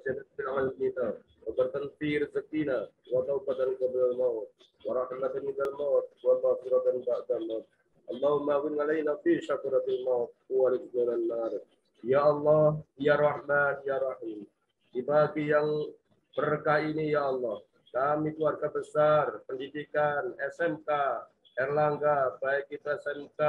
وزيادة علمنا وبركة في رزقنا وتوبة قبل الموت ورحمة من الموت ومغفرة بعد الموت اللهم أغن علينا في شكرة الموت ورزقنا النار. Ya Allah, Ya Rahman, Ya Rahim. Di pagi yang berkah ini ya Allah, kami keluarga besar pendidikan SMK Erlangga, baik itu SMK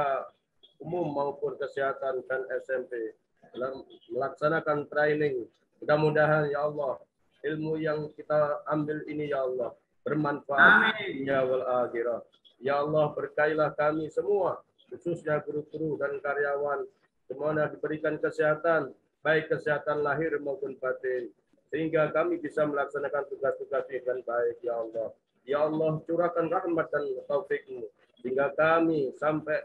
umum maupun kesehatan dan SMP, dalam melaksanakan training. Mudah-mudahan ya Allah, ilmu yang kita ambil ini ya Allah bermanfaat dunia wal akhirah. Ya Allah, berkailah kami semua, khususnya guru-guru dan karyawan, semuanya diberikan kesehatan, baik kesehatan lahir maupun batin, sehingga kami bisa melaksanakan tugas-tugas dengan baik ya Allah. Ya Allah, curahkan rahmat dan taufik-Mu, sehingga kami sampai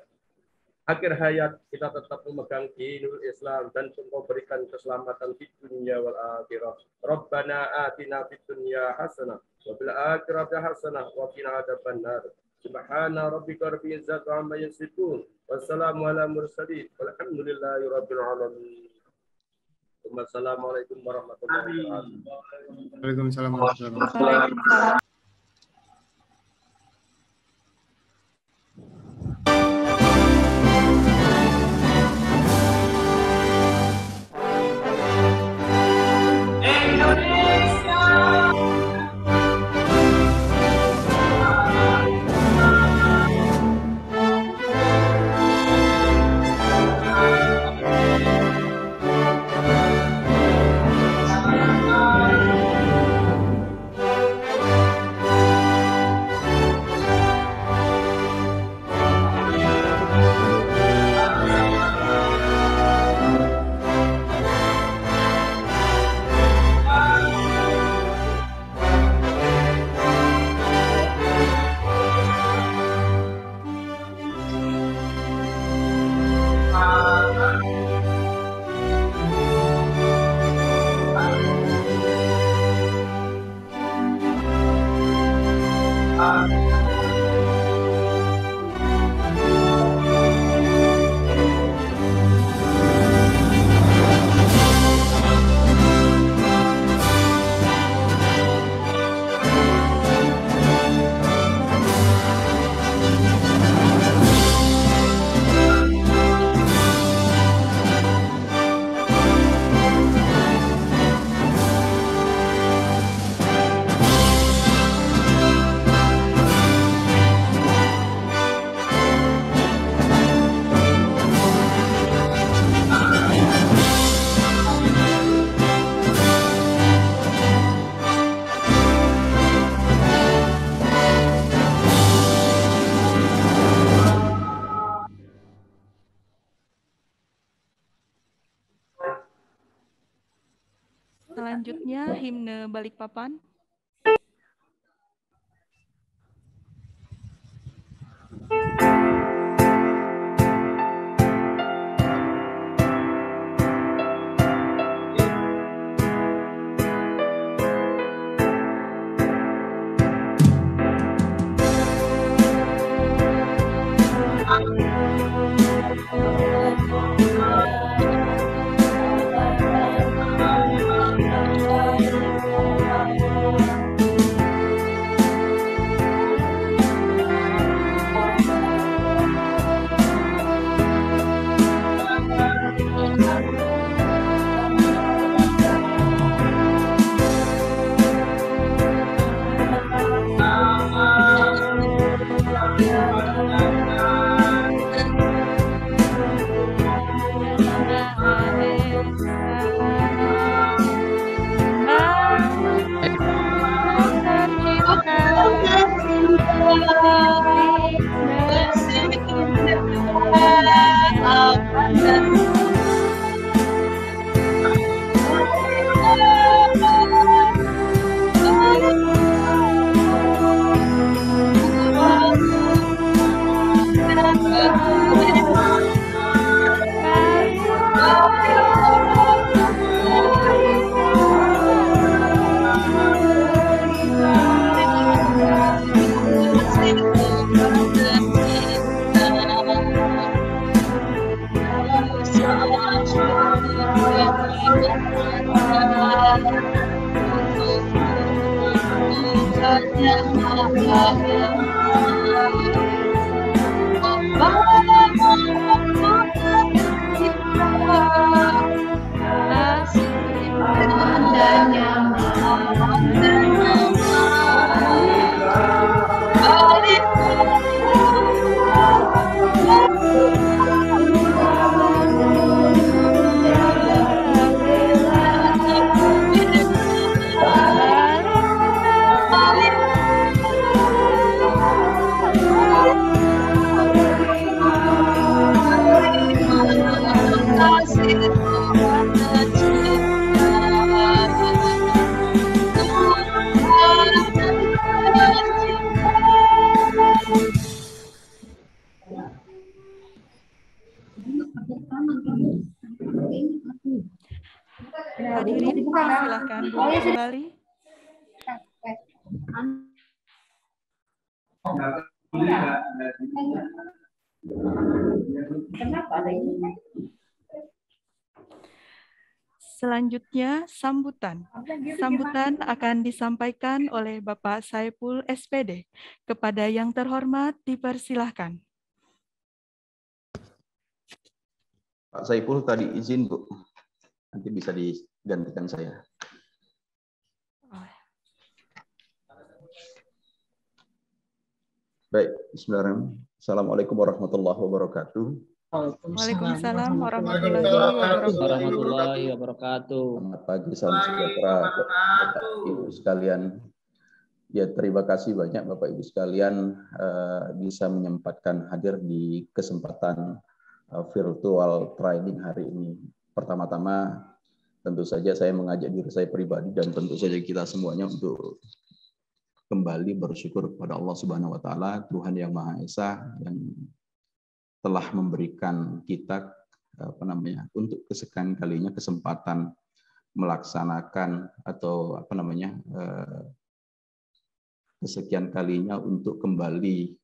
akhir hayat kita tetap memegang dinul Islam dan Engkau berikan keselamatan di dunia wal akhirah. Rabbana atina fid dunya hasanah wa fil akhirati hasanah wa qina adzabannar. Subhana rabbika rabbil izzati amma yasifun. Wassalamu ala mursalin. Walhamdulillahi rabbil alamin. Wassalamualaikum warahmatullahi wabarakatuh. Waalaikumsalam warahmatullahi wabarakatuh. Selanjutnya himne Balikpapan. Hadirin, silakan duduk kembali. Selanjutnya, sambutan. Sambutan akan disampaikan oleh Bapak Saiful SPD. Kepada yang terhormat, dipersilahkan. Pak Saiful tadi izin, Bu. Nanti bisa digantikan saya. Baik, bismillahirrahmanirrahim. Assalamualaikum warahmatullahi wabarakatuh. Waalaikumsalam warahmatullahi wabarakatuh. Selamat pagi, salam sejahtera Bapak Ibu sekalian. Ya, terima kasih banyak Bapak Ibu sekalian bisa menyempatkan hadir di kesempatan virtual training hari ini. Pertama-tama tentu saja saya mengajak diri saya pribadi dan tentu saja kita semuanya untuk kembali bersyukur kepada Allah Subhanahu wa taala, Tuhan yang Maha Esa yang telah memberikan kita untuk kesekian kalinya kesempatan melaksanakan atau kesekian kalinya untuk kembali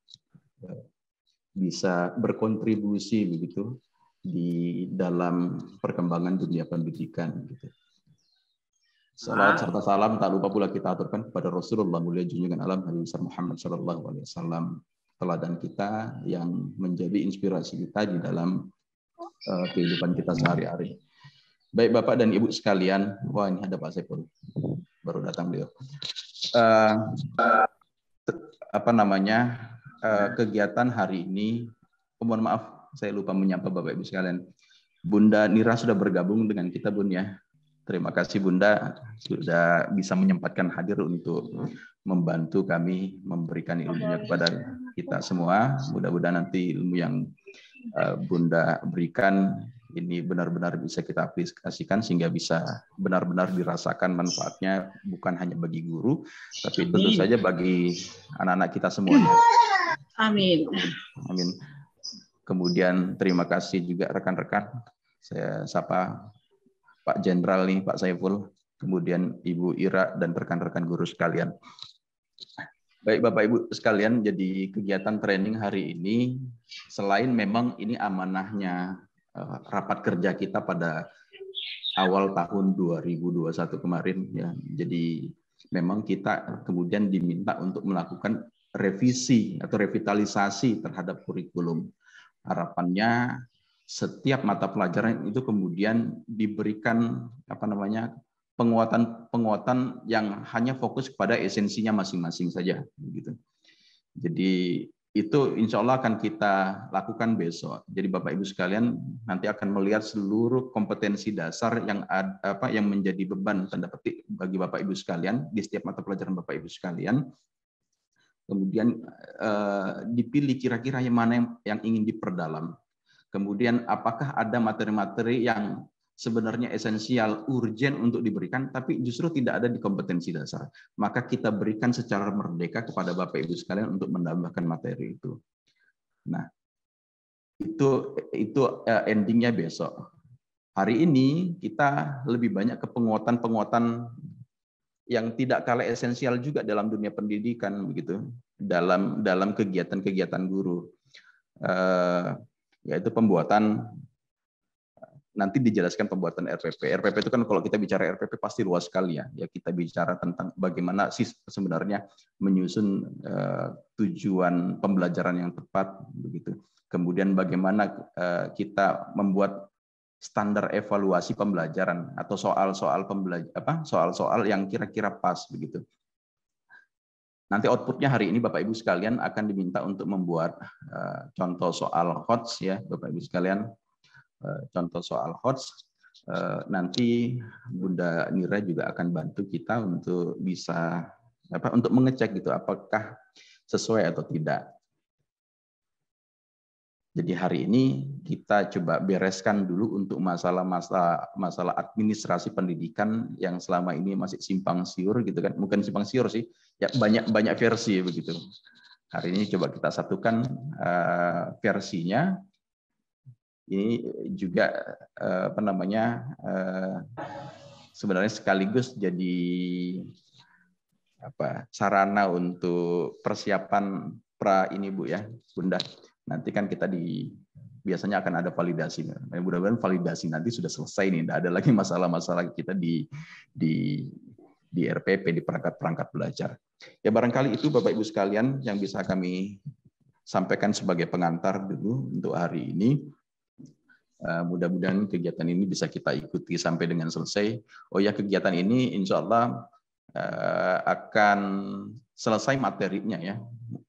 bisa berkontribusi begitu di dalam perkembangan dunia pendidikan gitu. Salawat serta salam tak lupa pula kita aturkan kepada Rasulullah mulia junjungan alam Nabi besar Muhammad sallallahu alaihi wasallam, teladan kita yang menjadi inspirasi kita di dalam kehidupan kita sehari-hari. Baik Bapak dan Ibu sekalian, wah ini ada Pak Saiful baru datang beliau. Kegiatan hari ini, mohon maaf saya lupa menyapa Bapak Ibu sekalian. Bunda Nira sudah bergabung dengan kita, Bun ya. Terima kasih Bunda sudah bisa menyempatkan hadir untuk membantu kami memberikan ilmunya kepada kita semua. Mudah-mudahan nanti ilmu yang Bunda berikan ini benar-benar bisa kita aplikasikan sehingga bisa benar-benar dirasakan manfaatnya bukan hanya bagi guru, tapi tentu saja bagi anak-anak kita semuanya. Amin. Amin. Kemudian terima kasih juga rekan-rekan. Saya sapa Pak Jenderal nih, Pak Saiful, kemudian Ibu Ira dan rekan-rekan guru sekalian. Baik Bapak Ibu sekalian, jadi kegiatan training hari ini selain memang ini amanahnya rapat kerja kita pada awal tahun 2021 kemarin ya. Jadi memang kita kemudian diminta untuk melakukan revisi atau revitalisasi terhadap kurikulum. Harapannya setiap mata pelajaran itu kemudian diberikan penguatan yang hanya fokus kepada esensinya masing-masing saja gitu. Jadi itu insya Allah akan kita lakukan besok. Jadi Bapak Ibu sekalian nanti akan melihat seluruh kompetensi dasar yang menjadi beban tanda petik bagi Bapak Ibu sekalian di setiap mata pelajaran Bapak Ibu sekalian. Kemudian dipilih kira-kira yang mana yang ingin diperdalam. Kemudian apakah ada materi-materi yang sebenarnya esensial, urgen untuk diberikan, tapi justru tidak ada di kompetensi dasar. Maka kita berikan secara merdeka kepada Bapak Ibu sekalian untuk menambahkan materi itu. Nah, itu endingnya besok. Hari ini kita lebih banyak ke penguatan-penguatan yang tidak kalah esensial juga dalam dunia pendidikan, begitu, dalam kegiatan-kegiatan guru. Yaitu pembuatan nanti dijelaskan pembuatan RPP. RPP itu kan kalau kita bicara RPP pasti luas sekali ya. Ya kita bicara tentang bagaimana sih sebenarnya menyusun tujuan pembelajaran yang tepat begitu. Kemudian bagaimana kita membuat standar evaluasi pembelajaran atau soal-soal yang kira-kira pas begitu. Nanti outputnya hari ini Bapak Ibu sekalian akan diminta untuk membuat contoh soal HOTS ya Bapak Ibu sekalian. Contoh soal HOTS. Nanti Bunda Nira juga akan bantu kita untuk bisa untuk mengecek gitu apakah sesuai atau tidak. Jadi hari ini kita coba bereskan dulu untuk masalah administrasi pendidikan yang selama ini masih simpang siur gitu kan, bukan simpang siur sih, ya banyak versi begitu. Hari ini coba kita satukan versinya. Ini juga sebenarnya sekaligus jadi sarana untuk persiapan ini Bu ya, Bunda. Nanti kan kita biasanya akan ada validasi. Mudah-mudahan validasi nanti sudah selesai nih, tidak ada lagi masalah-masalah kita di RPP, di perangkat-perangkat belajar. Ya barangkali itu Bapak Ibu sekalian yang bisa kami sampaikan sebagai pengantar dulu untuk hari ini. Mudah-mudahan kegiatan ini bisa kita ikuti sampai dengan selesai. Oh ya, kegiatan ini insya Allah akan selesai materinya ya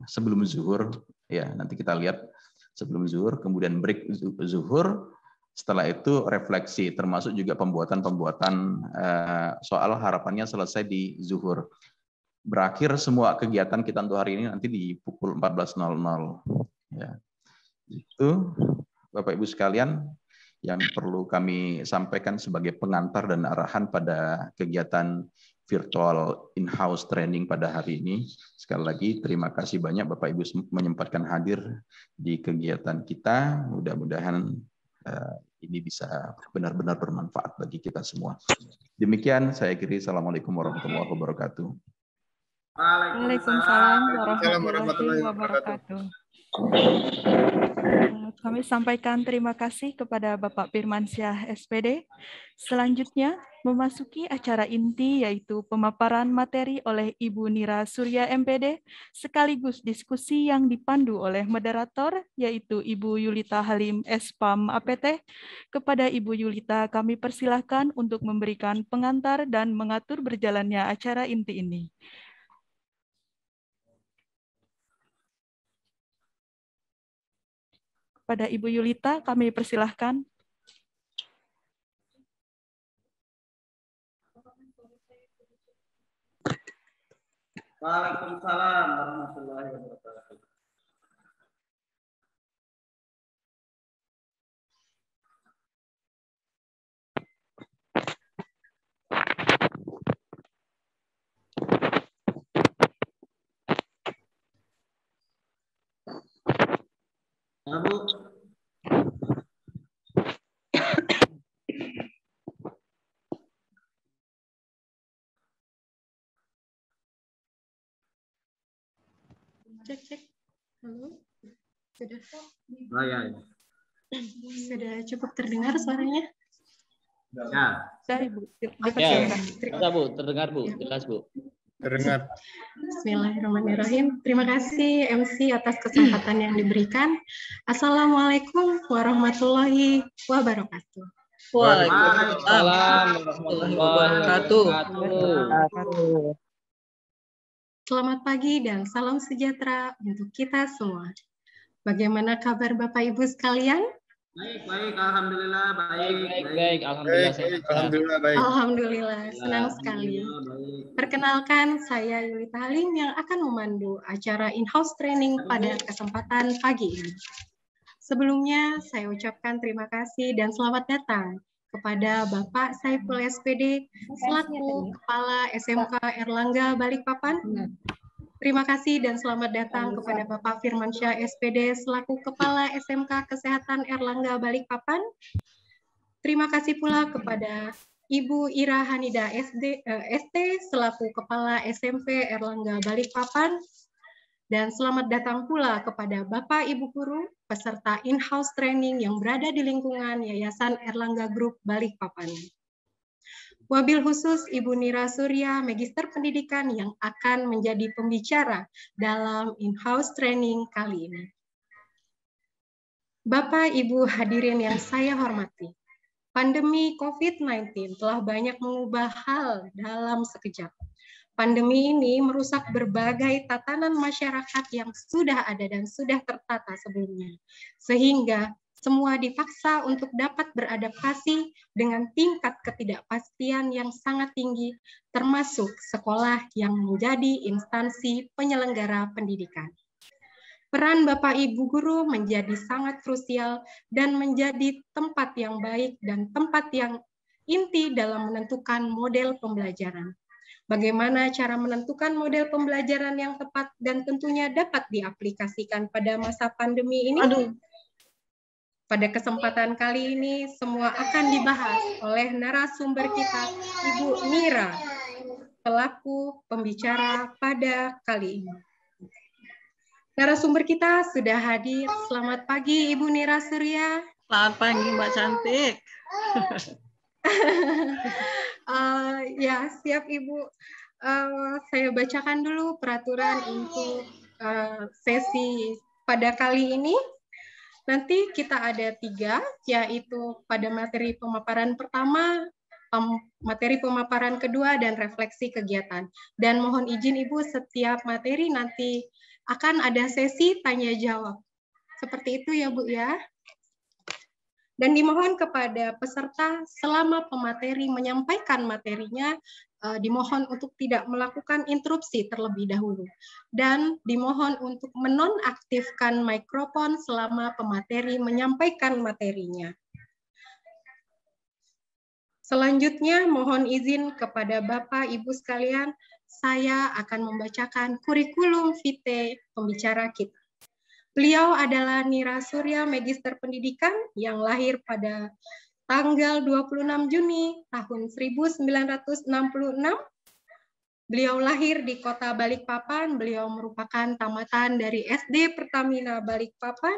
sebelum zuhur. Ya, nanti kita lihat sebelum zuhur, kemudian break zuhur. Setelah itu refleksi, termasuk juga pembuatan soal harapannya selesai di zuhur. Berakhir semua kegiatan kita untuk hari ini nanti di pukul 14.00. Ya. Itu Bapak Ibu sekalian yang perlu kami sampaikan sebagai pengantar dan arahan pada kegiatan virtual in-house training pada hari ini. Sekali lagi terima kasih banyak Bapak Ibu menyempatkan hadir di kegiatan kita. Mudah-mudahan ini bisa benar-benar bermanfaat bagi kita semua. Demikian saya kira. Assalamualaikum warahmatullahi wabarakatuh. Waalaikumsalam warahmatullahi wabarakatuh. Kami sampaikan terima kasih kepada Bapak Firmansyah SPD. Selanjutnya memasuki acara inti yaitu pemaparan materi oleh Ibu Nira Surya MPD sekaligus diskusi yang dipandu oleh moderator yaitu Ibu Yulita Halim SPAM APT. Kepada Ibu Yulita kami persilahkan untuk memberikan pengantar dan mengatur berjalannya acara inti ini. Pada Ibu Yulita, kami persilahkan. Waalaikumsalam warahmatullahi wabarakatuh. Bu. Cek. Halo. Sudah. Oh, ya. Sudah cukup terdengar suaranya? Ya. Saya Ibu. Ya, Bu, terdengar Bu, jelas Bu. Terdengar. Bismillahirrahmanirrahim. Terima kasih MC atas kesempatan yang diberikan. Assalamualaikum warahmatullahi wabarakatuh. Waalaikumsalam warahmatullahi wabarakatuh. Selamat pagi dan salam sejahtera untuk kita semua. Bagaimana kabar Bapak Ibu sekalian? Baik, alhamdulillah Baik, alhamdulillah sehat. Alhamdulillah baik. Alhamdulillah, senang sekali. Perkenalkan, saya Yulita Halim yang akan memandu acara in-house training pada kesempatan pagi ini. Sebelumnya, saya ucapkan terima kasih dan selamat datang kepada Bapak Saiful SPD selaku Kepala SMK Erlangga Balikpapan. Terima kasih dan selamat datang kepada Bapak Firmansyah SPD selaku Kepala SMK Kesehatan Erlangga Balikpapan. Terima kasih pula kepada Ibu Ira Hanida ST selaku Kepala SMP Erlangga Balikpapan. Dan selamat datang pula kepada Bapak Ibu Guru, peserta in-house training yang berada di lingkungan Yayasan Erlangga Group Balikpapan. Wabil khusus Ibu Nira Surya, Magister Pendidikan yang akan menjadi pembicara dalam in-house training kali ini. Bapak Ibu hadirin yang saya hormati, pandemi COVID-19 telah banyak mengubah hal dalam sekejap. Pandemi ini merusak berbagai tatanan masyarakat yang sudah ada dan sudah tertata sebelumnya, sehingga semua dipaksa untuk dapat beradaptasi dengan tingkat ketidakpastian yang sangat tinggi, termasuk sekolah yang menjadi instansi penyelenggara pendidikan. Peran Bapak Ibu Guru menjadi sangat krusial dan menjadi tempat yang baik dan tempat yang inti dalam menentukan model pembelajaran. Bagaimana cara menentukan model pembelajaran yang tepat dan tentunya dapat diaplikasikan pada masa pandemi ini? Pada kesempatan kali ini, semua akan dibahas oleh narasumber kita, Ibu Nira, selaku pembicara pada kali ini. Narasumber kita sudah hadir. Selamat pagi, Ibu Nira Surya. Selamat pagi, Mbak Cantik. Ya, siap Ibu. Saya bacakan dulu peraturan untuk sesi pada kali ini. Nanti kita ada 3, yaitu pada materi pemaparan pertama, materi pemaparan kedua, dan refleksi kegiatan. Dan mohon izin Ibu, setiap materi nanti akan ada sesi tanya-jawab. Seperti itu ya Bu ya. Dan dimohon kepada peserta selama pemateri menyampaikan materinya, dimohon untuk tidak melakukan interupsi terlebih dahulu. Dan dimohon untuk menonaktifkan mikrofon selama pemateri menyampaikan materinya. Selanjutnya mohon izin kepada Bapak Ibu sekalian, saya akan membacakan kurikulum vitae pembicara kita. Beliau adalah Nira Surya, Magister Pendidikan yang lahir pada tanggal 26 Juni tahun 1966. Beliau lahir di kota Balikpapan. Beliau merupakan tamatan dari SD Pertamina Balikpapan,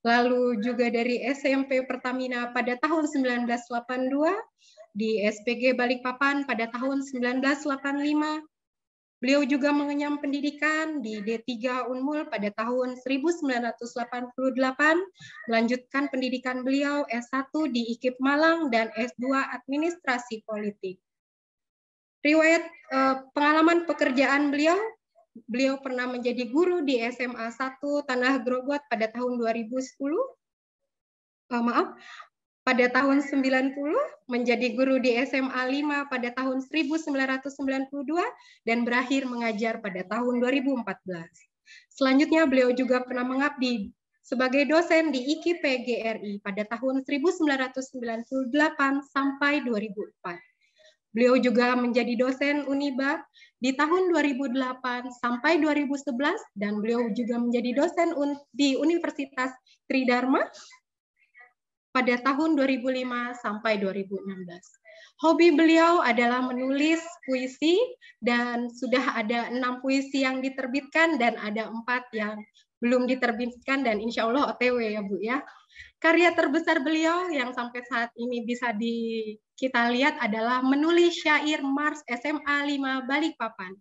lalu juga dari SMP Pertamina pada tahun 1982, di SPG Balikpapan pada tahun 1985. Beliau juga mengenyam pendidikan di D3 Unmul pada tahun 1988, melanjutkan pendidikan beliau S1 di IKIP Malang dan S2 Administrasi Politik. Riwayat pengalaman pekerjaan beliau pernah menjadi guru di SMA 1 Tanah Grogot pada tahun 2010. Pada tahun 90, menjadi guru di SMA 5 pada tahun 1992, dan berakhir mengajar pada tahun 2014. Selanjutnya, beliau juga pernah mengabdi sebagai dosen di IKIP GRI pada tahun 1998 sampai 2004. Beliau juga menjadi dosen Uniba di tahun 2008 sampai 2011, dan beliau juga menjadi dosen di Universitas Tridharma pada tahun 2005 sampai 2016. Hobi beliau adalah menulis puisi, dan sudah ada 6 puisi yang diterbitkan dan ada 4 yang belum diterbitkan, dan insya Allah OTW ya Bu ya. Karya terbesar beliau yang sampai saat ini bisa kita lihat adalah menulis syair Mars SMA 5 Balikpapan.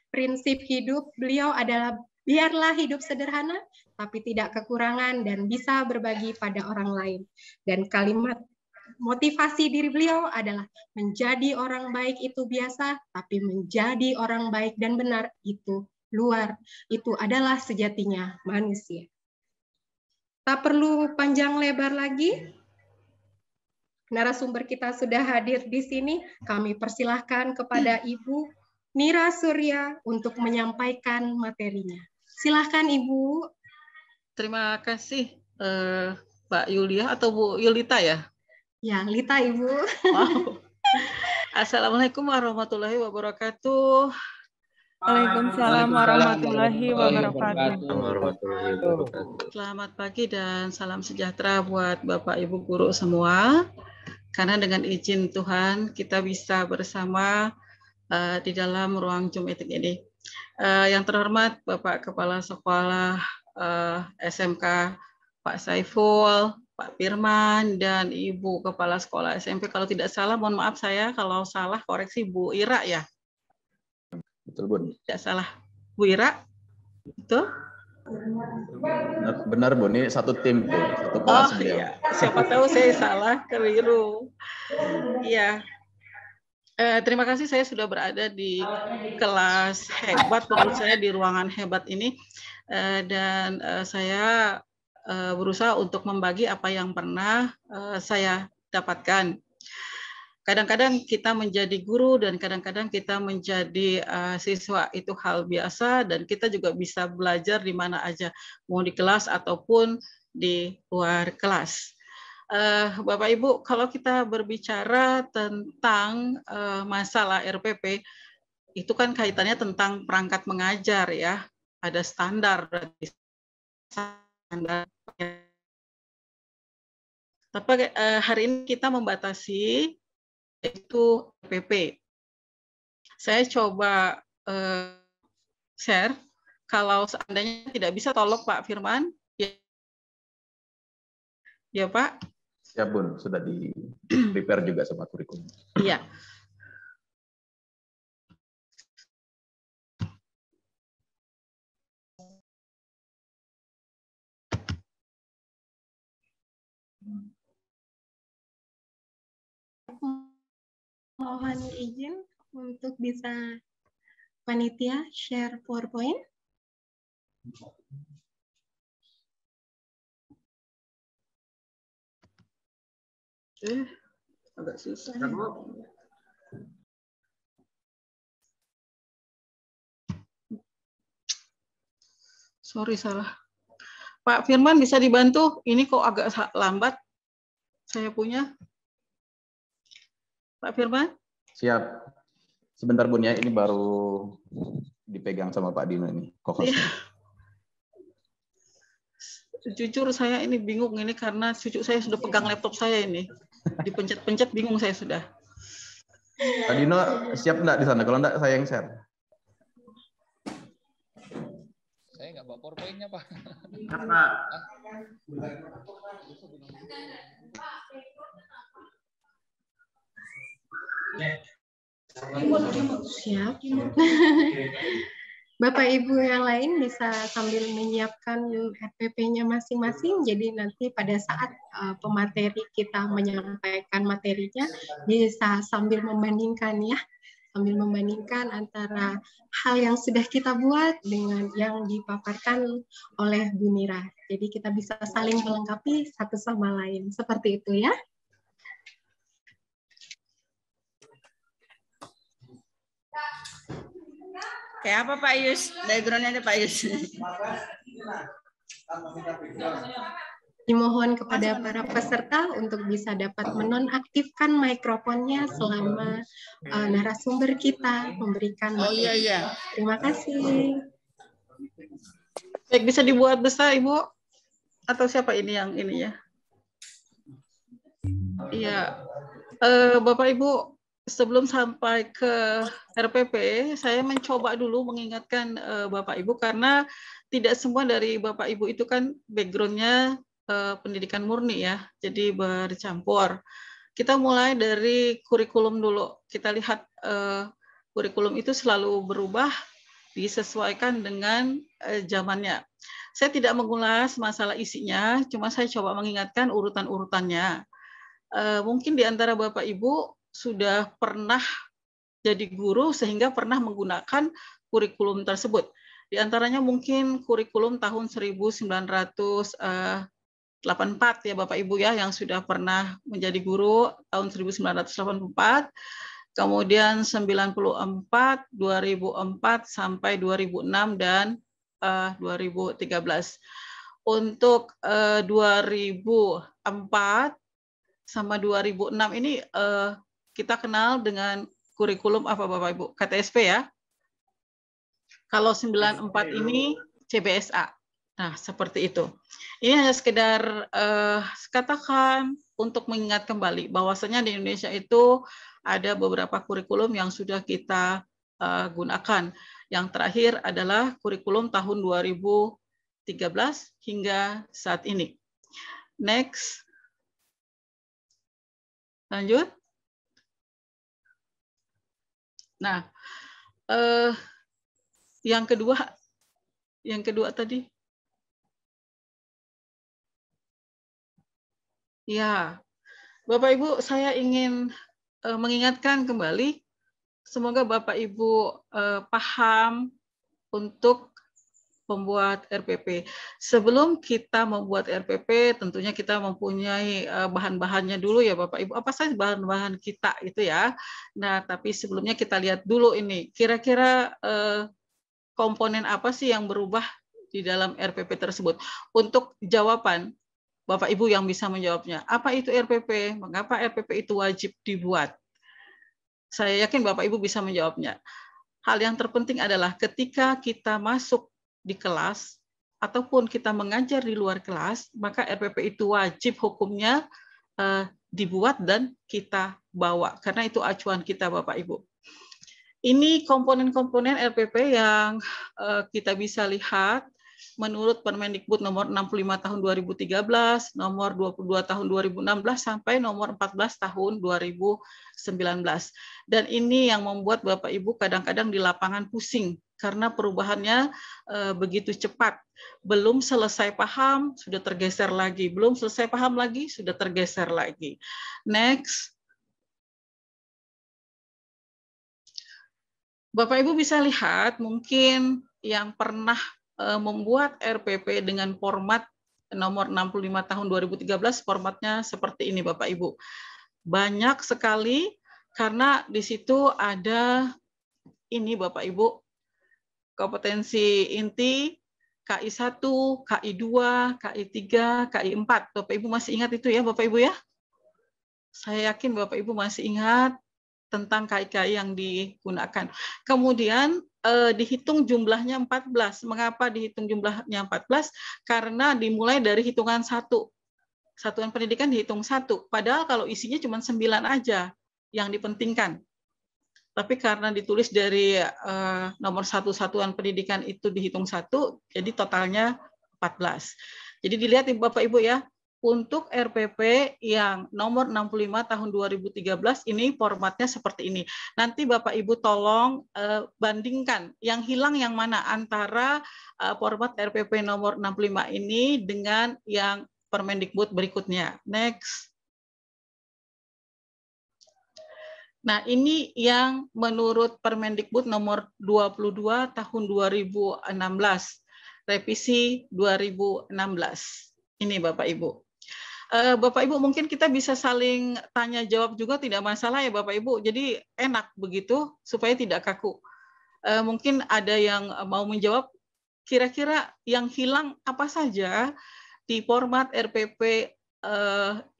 Prinsip hidup beliau adalah biarlah hidup sederhana, tapi tidak kekurangan dan bisa berbagi pada orang lain. Dan kalimat motivasi diri beliau adalah menjadi orang baik itu biasa, tapi menjadi orang baik dan benar itu luar. Itu adalah sejatinya manusia. Tak perlu panjang lebar lagi. Narasumber kita sudah hadir di sini. Kami persilahkan kepada Ibu Nira Surya untuk menyampaikan materinya. Silahkan Ibu. Terima kasih Mbak Yulia atau Bu Yulita ya? Ya, Lita Ibu. Wow. Assalamualaikum warahmatullahi wabarakatuh. Waalaikumsalam warahmatullahi wabarakatuh. Selamat pagi dan salam sejahtera buat Bapak Ibu guru semua. Karena dengan izin Tuhan kita bisa bersama di dalam ruang Zoom meeting ini. Yang terhormat Bapak Kepala Sekolah SMK Pak Saiful, Pak Firman, dan Ibu Kepala Sekolah SMP. Kalau tidak salah, mohon maaf saya kalau salah koreksi Bu Ira ya. Betul, Bun. Tidak salah. Bu Ira? Betul? Benar, Bun. Ini satu tim tuh, satu kelas beliau. Iya. Siapa tahu saya salah, keliru. Iya. Terima kasih, saya sudah berada di kelas hebat, menurut saya di ruangan hebat ini, dan saya berusaha untuk membagi apa yang pernah saya dapatkan. Kadang-kadang kita menjadi guru dan kadang-kadang kita menjadi siswa, itu hal biasa, dan kita juga bisa belajar di mana aja, mau di kelas ataupun di luar kelas. Bapak Ibu, kalau kita berbicara tentang masalah RPP, itu kan kaitannya tentang perangkat mengajar ya, ada standar. Tapi hari ini kita membatasi itu RPP. Saya coba share, kalau seandainya tidak bisa tolong Pak Firman. Ya Pak? Ya Bun, sudah di-prepare juga sama kurikulum. Iya. Mohon izin untuk bisa panitia share PowerPoint. Agak susah. Sorry, salah. Pak Firman bisa dibantu? Ini kok agak lambat saya punya. Pak Firman? Siap. Sebentar Bun ya, ini baru dipegang sama Pak Dino ini. Iya. Jujur saya ini bingung ini karena cucu saya sudah pegang laptop saya ini. Dipencet-pencet bingung saya sudah. Pak Dino siap enggak di sana? Kalau enggak saya yang share. Saya nggak bawa PowerPoint-nya, Pak. Apa? Siap. Bapak Ibu yang lain bisa sambil menyiapkan RPP-nya masing-masing. Jadi nanti pada saat pemateri kita menyampaikan materinya bisa sambil membandingkan ya. Sambil membandingkan antara hal yang sudah kita buat dengan yang dipaparkan oleh Bu Nira. Jadi kita bisa saling melengkapi satu sama lain. Seperti itu ya. Kayak apa Pak Yus? Diagramnya ada Pak Yus. Dimohon kepada para peserta untuk bisa dapat menonaktifkan mikrofonnya selama narasumber kita memberikan materi. Oh iya iya. Terima kasih. Baik, bisa dibuat besar Ibu? Atau siapa ini yang ini ya? Iya. Bapak Ibu, sebelum sampai ke RPP, saya mencoba dulu mengingatkan Bapak Ibu karena tidak semua dari Bapak Ibu itu kan background-nya pendidikan murni ya, jadi bercampur. Kita mulai dari kurikulum dulu. Kita lihat kurikulum itu selalu berubah, disesuaikan dengan zamannya. Saya tidak mengulas masalah isinya, cuma saya coba mengingatkan urutan-urutannya. Mungkin di antara Bapak Ibu sudah pernah jadi guru sehingga pernah menggunakan kurikulum tersebut. Di antaranya mungkin kurikulum tahun 1984 ya Bapak Ibu ya, yang sudah pernah menjadi guru tahun 1984, kemudian 94, 2004 sampai 2006 dan 2013. Untuk 2004 sama 2006 ini kita kenal dengan kurikulum apa Bapak Ibu? KTSP ya. Kalau 94 ini CBSA. Nah, seperti itu. Ini hanya sekedar katakan untuk mengingat kembali bahwasanya di Indonesia itu ada beberapa kurikulum yang sudah kita gunakan. Di Yang terakhir adalah kurikulum tahun 2013 hingga saat ini. Next. Lanjut. Nah, yang kedua tadi. Ya, Bapak Ibu, saya ingin mengingatkan kembali, semoga Bapak Ibu paham untuk membuat RPP. Sebelum kita membuat RPP, tentunya kita mempunyai bahan-bahannya dulu ya Bapak Ibu. Apa saja bahan-bahan kita itu ya. Nah, tapi sebelumnya kita lihat dulu ini, kira-kira komponen apa sih yang berubah di dalam RPP tersebut. Untuk jawaban, Bapak Ibu yang bisa menjawabnya. Apa itu RPP? Mengapa RPP itu wajib dibuat? Saya yakin Bapak Ibu bisa menjawabnya. Hal yang terpenting adalah ketika kita masuk di kelas ataupun kita mengajar di luar kelas, maka RPP itu wajib hukumnya dibuat dan kita bawa. Karena itu acuan kita Bapak Ibu. Ini komponen-komponen RPP yang kita bisa lihat menurut Permendikbud nomor 65 tahun 2013, nomor 22 tahun 2016 sampai nomor 14 tahun 2019. Dan ini yang membuat Bapak Ibu kadang-kadang di lapangan pusing karena perubahannya begitu cepat. Belum selesai paham sudah tergeser lagi, belum selesai paham lagi sudah tergeser lagi. Next. Bapak Ibu bisa lihat mungkin yang pernah membuat RPP dengan format nomor 65 tahun 2013, formatnya seperti ini Bapak Ibu. Banyak sekali karena di situ ada ini Bapak Ibu, kompetensi inti, KI1, KI2, KI3, KI4. Bapak Ibu masih ingat itu ya Bapak Ibu ya? Saya yakin Bapak Ibu masih ingat tentang KI-KI yang digunakan. Kemudian dihitung jumlahnya 14. Mengapa dihitung jumlahnya 14? Karena dimulai dari hitungan 1. Satuan pendidikan dihitung 1. Padahal kalau isinya cuma 9 aja yang dipentingkan. Tapi karena ditulis dari nomor 1 satuan pendidikan itu dihitung 1, jadi totalnya 14. Jadi dilihat Bapak Ibu ya, untuk RPP yang nomor 65 tahun 2013 ini formatnya seperti ini. Nanti Bapak Ibu tolong bandingkan yang hilang yang mana antara format RPP nomor 65 ini dengan yang Permendikbud berikutnya. Next. Nah, ini yang menurut Permendikbud nomor 22 tahun 2016, revisi 2016. Ini Bapak Ibu. Bapak Ibu mungkin kita bisa saling tanya jawab juga, tidak masalah ya Bapak Ibu. Jadi enak begitu supaya tidak kaku. Mungkin ada yang mau menjawab kira-kira yang hilang apa saja di format RPP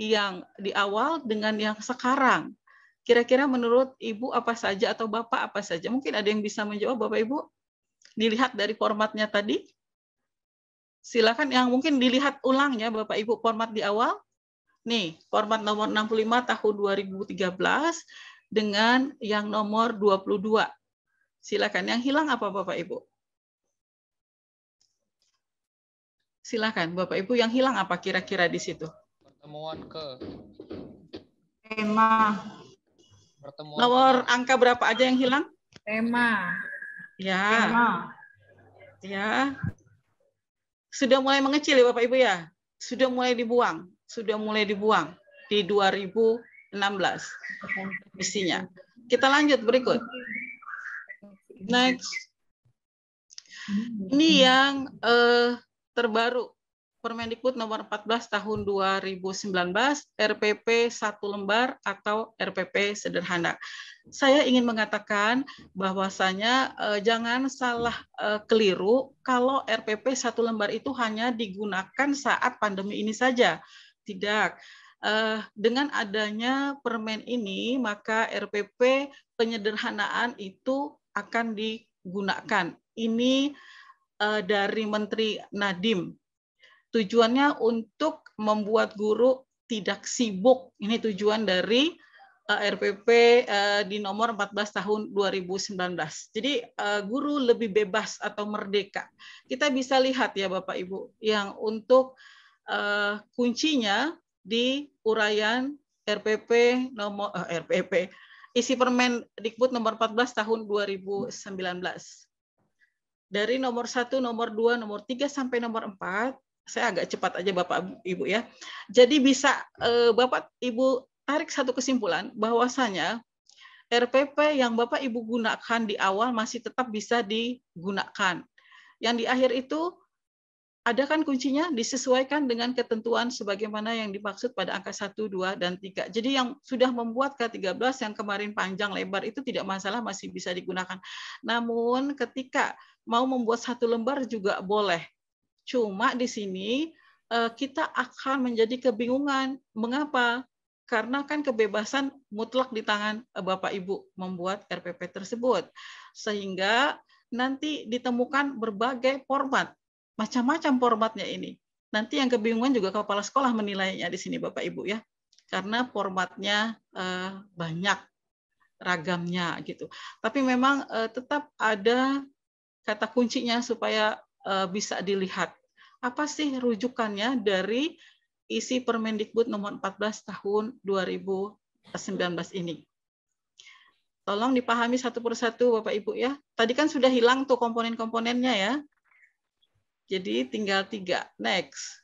yang di awal dengan yang sekarang. Kira-kira menurut Ibu apa saja atau Bapak apa saja? Mungkin ada yang bisa menjawab Bapak Ibu. Dilihat dari formatnya tadi. Silakan yang mungkin dilihat ulangnya Bapak Ibu format di awal. Nih, format nomor 65 tahun 2013 dengan yang nomor 22. Silakan. Yang hilang apa Bapak Ibu? Silakan Bapak Ibu, yang hilang apa kira-kira di situ? Pertemuan ke tema. Pertemuan nomor angka berapa aja yang hilang? Tema. Ya. Tema. Ya. Sudah mulai mengecil ya Bapak Ibu ya? Sudah mulai dibuang. Sudah mulai dibuang di 2016 isinya. Kita lanjut berikut. Next. Ini yang terbaru. Permendikbud nomor 14 tahun 2019, RPP 1 lembar atau RPP sederhana. Saya ingin mengatakan bahwasanya jangan salah keliru kalau RPP 1 lembar itu hanya digunakan saat pandemi ini saja. Tidak. Dengan adanya permen ini, maka RPP penyederhanaan itu akan digunakan. Ini dari Menteri Nadiem. Tujuannya untuk membuat guru tidak sibuk. Ini tujuan dari RPP di nomor 14 tahun 2019. Jadi guru lebih bebas atau merdeka. Kita bisa lihat ya Bapak Ibu, yang untuk kuncinya di uraian RPP nomor isi Permendikbud nomor 14 tahun 2019. Dari nomor 1, nomor 2, nomor 3 sampai nomor 4, saya agak cepat aja Bapak Ibu ya. Jadi bisa Bapak Ibu tarik satu kesimpulan bahwasanya RPP yang Bapak Ibu gunakan di awal masih tetap bisa digunakan. Yang di akhir itu ada kan kuncinya disesuaikan dengan ketentuan sebagaimana yang dimaksud pada angka 1, 2, dan 3. Jadi yang sudah membuat K13 yang kemarin panjang lebar itu tidak masalah, masih bisa digunakan. Namun ketika mau membuat 1 lembar juga boleh. Cuma di sini kita akan menjadi kebingungan. Mengapa? Karena kan kebebasan mutlak di tangan Bapak Ibu membuat RPP tersebut. Sehingga nanti ditemukan berbagai format. Macam-macam formatnya ini. Nanti yang kebingungan juga kepala sekolah menilainya di sini Bapak Ibu ya. Karena formatnya banyak ragamnya gitu. Tapi memang tetap ada kata kuncinya supaya bisa dilihat. Apa sih rujukannya dari isi Permendikbud nomor 14 tahun 2019 ini? Tolong dipahami satu persatu Bapak Ibu ya. Tadi kan sudah hilang tuh komponen-komponennya ya. Jadi tinggal 3. Next.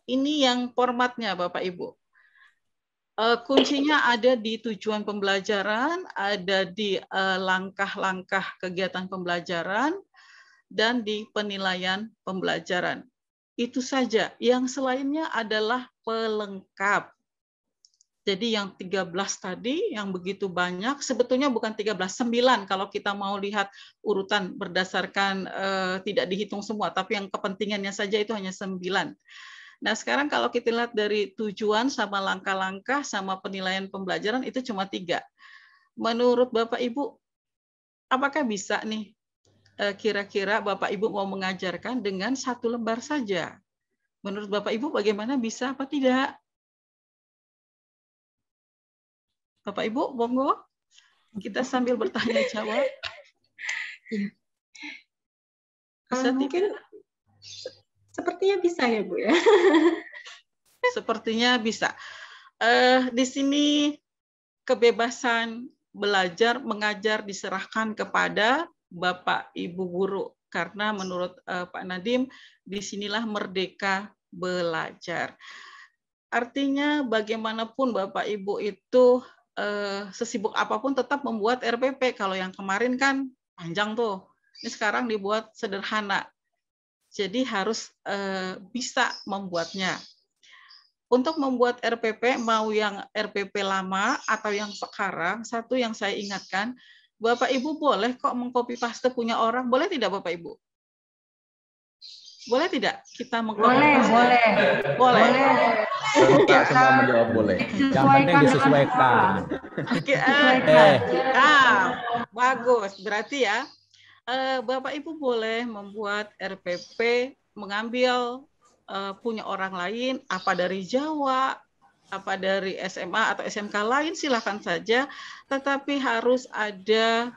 Ini yang formatnya Bapak Ibu. Kuncinya ada di tujuan pembelajaran, ada di langkah-langkah kegiatan pembelajaran, dan di penilaian pembelajaran. Itu saja. Yang selainnya adalah pelengkap. Jadi yang 13 tadi, yang begitu banyak, sebetulnya bukan 13, 9 kalau kita mau lihat urutan berdasarkan tidak dihitung semua, tapi yang kepentingannya saja itu hanya 9. Nah sekarang kalau kita lihat dari tujuan sama langkah-langkah sama penilaian pembelajaran itu cuma 3. Menurut Bapak Ibu, apakah bisa nih kira-kira Bapak Ibu mau mengajarkan dengan 1 lembar saja? Menurut Bapak Ibu bagaimana, bisa apa tidak? Bapak Ibu, monggo kita sambil bertanya jawab. Bisa mungkin sepertinya bisa ya Bu ya. Sepertinya bisa. Di sini kebebasan belajar mengajar diserahkan kepada Bapak Ibu guru, karena menurut Pak Nadiem disinilah merdeka belajar. Artinya bagaimanapun Bapak Ibu itu sesibuk apapun tetap membuat RPP. Kalau yang kemarin kan panjang tuh, ini sekarang dibuat sederhana. Jadi harus bisa membuatnya. Untuk membuat RPP, mau yang RPP lama atau yang sekarang, satu yang saya ingatkan, Bapak Ibu boleh kok mengcopy paste punya orang, boleh tidak Bapak Ibu? Boleh tidak kita mengcopy paste? Boleh. Semua menjawab boleh. Yang penting disesuaikan. Oke, bagus. Berarti ya, Bapak Ibu boleh membuat RPP, mengambil punya orang lain, apa dari Jawa, apa dari SMA atau SMK lain, silahkan saja. Tetapi harus ada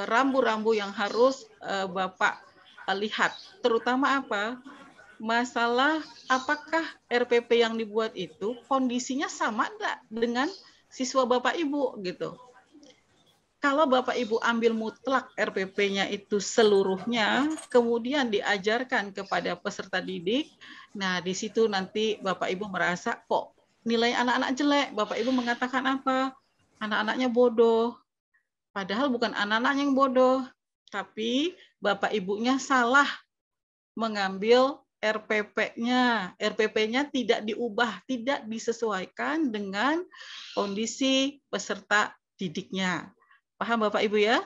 rambu-rambu yang harus Bapak lihat. Terutama apa? Masalah apakah RPP yang dibuat itu kondisinya sama enggak dengan siswa Bapak Ibu gitu. Kalau Bapak Ibu ambil mutlak RPP-nya itu seluruhnya, kemudian diajarkan kepada peserta didik, nah di situ nanti Bapak Ibu merasa kok nilai anak-anak jelek. Bapak Ibu mengatakan apa? Anak-anaknya bodoh. Padahal bukan anak-anaknya yang bodoh, tapi Bapak Ibunya salah mengambil RPP-nya. RPP-nya tidak diubah, tidak disesuaikan dengan kondisi peserta didiknya. Paham Bapak Ibu ya?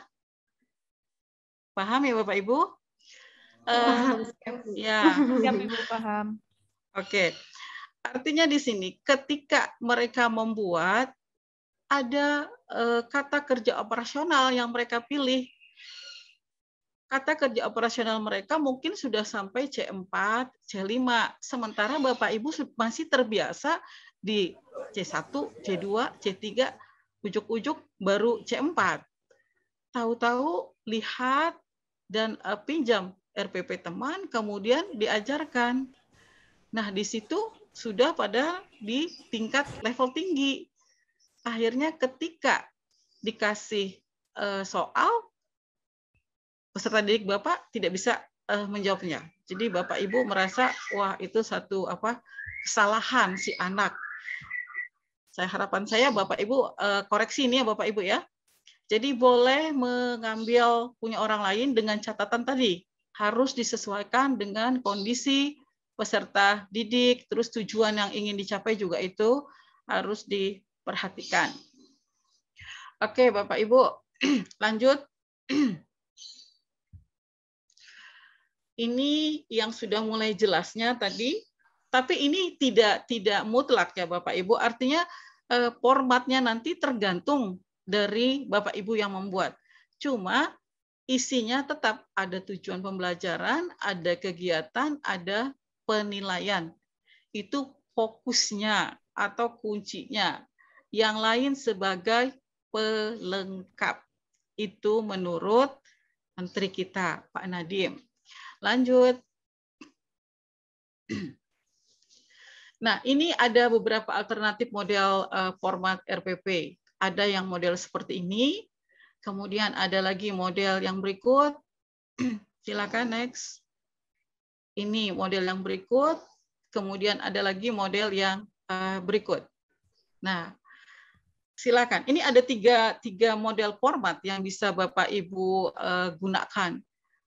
Paham ya Bapak Ibu? Ya. Siap Ibu, paham. Oke. Artinya di sini ketika mereka membuat ada kata kerja operasional yang mereka pilih. kata kerja operasional mereka mungkin sudah sampai C4, C5. Sementara Bapak Ibu masih terbiasa di C1, C2, C3, ujuk-ujuk baru C4. Tahu-tahu lihat dan pinjam RPP teman, kemudian diajarkan. Nah, di situ sudah pada di tingkat level tinggi. Akhirnya ketika dikasih soal, peserta didik Bapak tidak bisa menjawabnya. Jadi Bapak Ibu merasa, wah itu satu kesalahan si anak. Harapan saya Bapak Ibu koreksi ini ya Bapak Ibu ya. Jadi boleh mengambil punya orang lain dengan catatan tadi. Harus disesuaikan dengan kondisi peserta didik, terus tujuan yang ingin dicapai juga itu harus diperhatikan. Oke Bapak Ibu, lanjut. Ini yang sudah mulai jelasnya tadi, tapi ini tidak mutlak ya Bapak Ibu. Artinya formatnya nanti tergantung dari Bapak Ibu yang membuat. Cuma isinya tetap ada tujuan pembelajaran, ada kegiatan, ada penilaian. Itu fokusnya atau kuncinya. Yang lain sebagai pelengkap. Itu menurut Menteri kita, Pak Nadiem. Lanjut. Nah, ini ada beberapa alternatif model format RPP. Ada yang model seperti ini, kemudian ada lagi model yang berikut. Silakan next. Ini model yang berikut, kemudian ada lagi model yang berikut. Nah, silakan. Ini ada tiga model format yang bisa Bapak Ibu gunakan.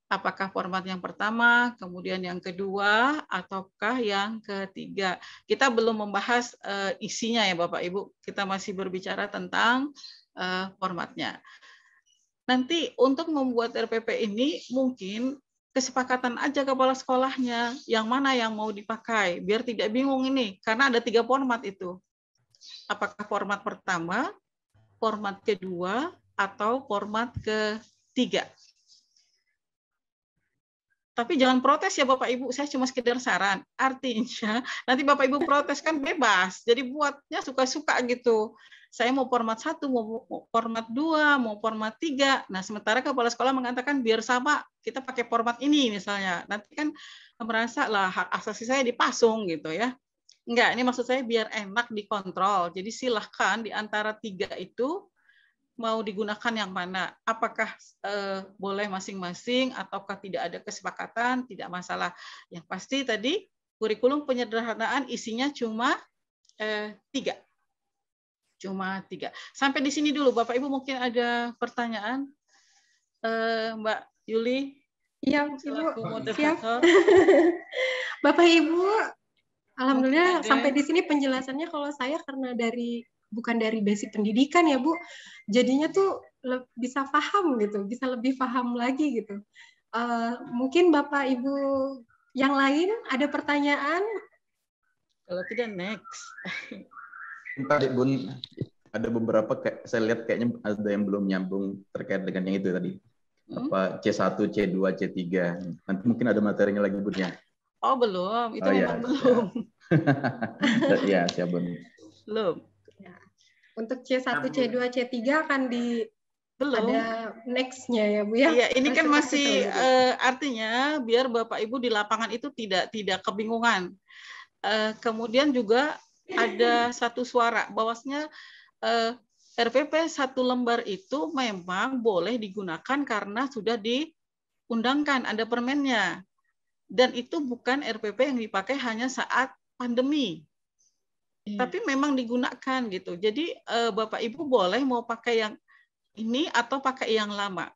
Apakah format yang pertama, kemudian yang kedua, ataukah yang ketiga? Kita belum membahas isinya ya Bapak Ibu. Kita masih berbicara tentang formatnya. Nanti untuk membuat RPP ini mungkin kesepakatan aja kepala sekolahnya yang mana yang mau dipakai, biar tidak bingung ini, karena ada 3 format itu. Apakah format pertama, format kedua, atau format ketiga? Tapi jangan protes ya Bapak Ibu, saya cuma sekedar saran. Artinya nanti Bapak Ibu protes kan bebas, jadi buatnya suka-suka gitu. Saya mau format 1, mau format 2, mau format 3. Nah, sementara kepala sekolah mengatakan biar sama, kita pakai format ini misalnya. Nanti kan merasa lah hak asasi saya dipasung gitu ya. Enggak, ini maksud saya biar enak dikontrol. Jadi silahkan di antara 3 itu mau digunakan yang mana? Apakah boleh masing-masing ataukah tidak ada kesepakatan? Tidak masalah. Yang pasti tadi kurikulum penyederhanaan isinya cuma 3. Cuma 3. Sampai di sini dulu. Bapak Ibu mungkin ada pertanyaan? Mbak Yuli? Iya, Ibu. Siap. Bapak Ibu, alhamdulillah sampai di sini penjelasannya kalau saya karena bukan dari basic pendidikan ya Bu, jadinya tuh bisa paham gitu, bisa lebih paham lagi gitu. Mungkin Bapak Ibu yang lain ada pertanyaan? Kalau tidak next. Tadi Bun, ada beberapa saya lihat kayaknya ada yang belum nyambung terkait dengan yang itu tadi. Apa C1, C2, C3. Nanti mungkin ada materinya lagi Bun ya. Oh belum, itu memang ya, belum. Ya, siap Bun. Belum. Untuk C1, C2, C3 akan ada next-nya ya Bu ya. Iya, ini kan masih artinya biar Bapak Ibu di lapangan itu tidak kebingungan. Kemudian juga ada satu suara bahwasanya RPP 1 lembar itu memang boleh digunakan karena sudah diundangkan, ada permennya. Dan itu bukan RPP yang dipakai hanya saat pandemi. Tapi memang digunakan gitu. Jadi Bapak Ibu boleh mau pakai yang ini atau pakai yang lama.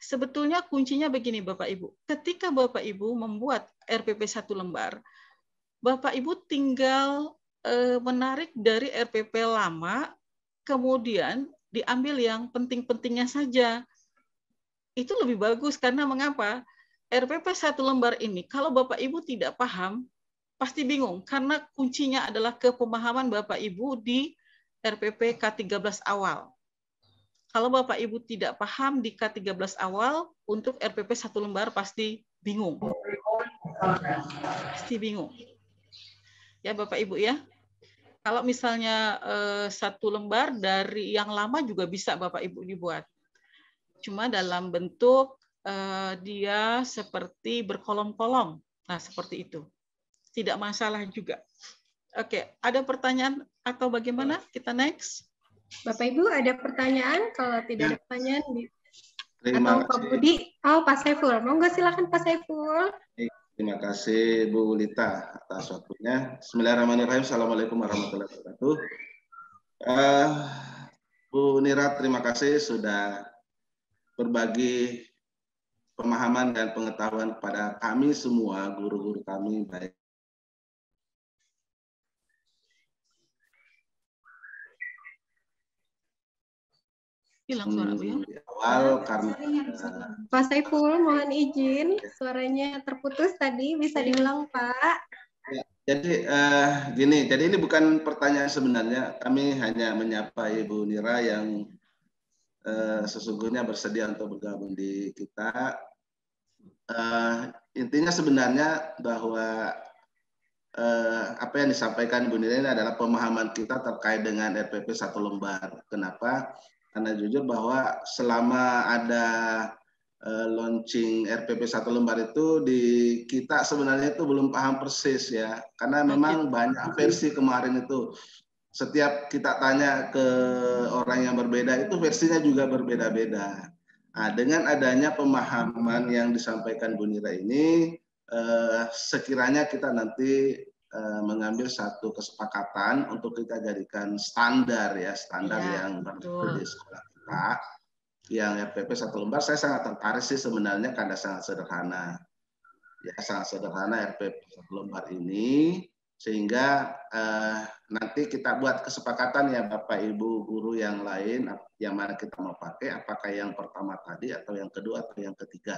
Sebetulnya kuncinya begini Bapak Ibu. Ketika Bapak Ibu membuat RPP 1 lembar, Bapak Ibu tinggal menarik dari RPP lama, kemudian diambil yang penting-pentingnya saja. Itu lebih bagus karena mengapa? RPP 1 lembar ini kalau Bapak Ibu tidak paham, pasti bingung karena kuncinya adalah kepemahaman Bapak Ibu di RPP K13 awal. Kalau Bapak Ibu tidak paham di K13 awal, untuk RPP 1 lembar pasti bingung. Pasti bingung. Ya Bapak Ibu ya. Kalau misalnya 1 lembar dari yang lama juga bisa Bapak Ibu dibuat. Cuma dalam bentuk dia seperti berkolom-kolom. Nah, seperti itu. Tidak masalah juga. Oke, ada pertanyaan atau bagaimana? Kita next. Bapak Ibu ada pertanyaan? Kalau tidak ada pertanyaan, Terima atau Pak kasih. Budi, Pak Saiful, monggo silakan Pak Saiful. Terima kasih Bu Lita atas waktunya. Bismillahirrahmanirrahim. Assalamualaikum warahmatullahi wabarakatuh. Bu Nira, terima kasih sudah berbagi pemahaman dan pengetahuan kepada kami semua, guru-guru kami, baik hilang suara Bu ya. Awal karena Pak Saiful, mohon izin, suaranya terputus tadi, bisa diulang Pak? ya, jadi gini, jadi ini bukan pertanyaan sebenarnya, kami hanya menyapa Ibu Nira yang sesungguhnya bersedia untuk bergabung di kita. Intinya sebenarnya bahwa apa yang disampaikan Ibu Nira ini adalah pemahaman kita terkait dengan RPP 1 lembar. Kenapa? Karena jujur bahwa selama ada launching RPP 1 lembar itu di kita sebenarnya itu belum paham persis ya, karena memang banyak versi kemarin itu. Setiap kita tanya ke orang yang berbeda itu versinya juga berbeda-beda. Nah, dengan adanya pemahaman yang disampaikan Bu Nira ini, sekiranya kita nanti mengambil satu kesepakatan untuk kita jadikan standar ya, standar yang berlaku di sekolah kita, yang RPP 1 lembar. Saya sangat tertarik sih sebenarnya karena sangat sederhana. Ya, sangat sederhana RPP 1 lembar ini, sehingga nanti kita buat kesepakatan ya Bapak Ibu guru yang lain, yang mana kita mau pakai, apakah yang pertama tadi atau yang kedua atau yang ketiga.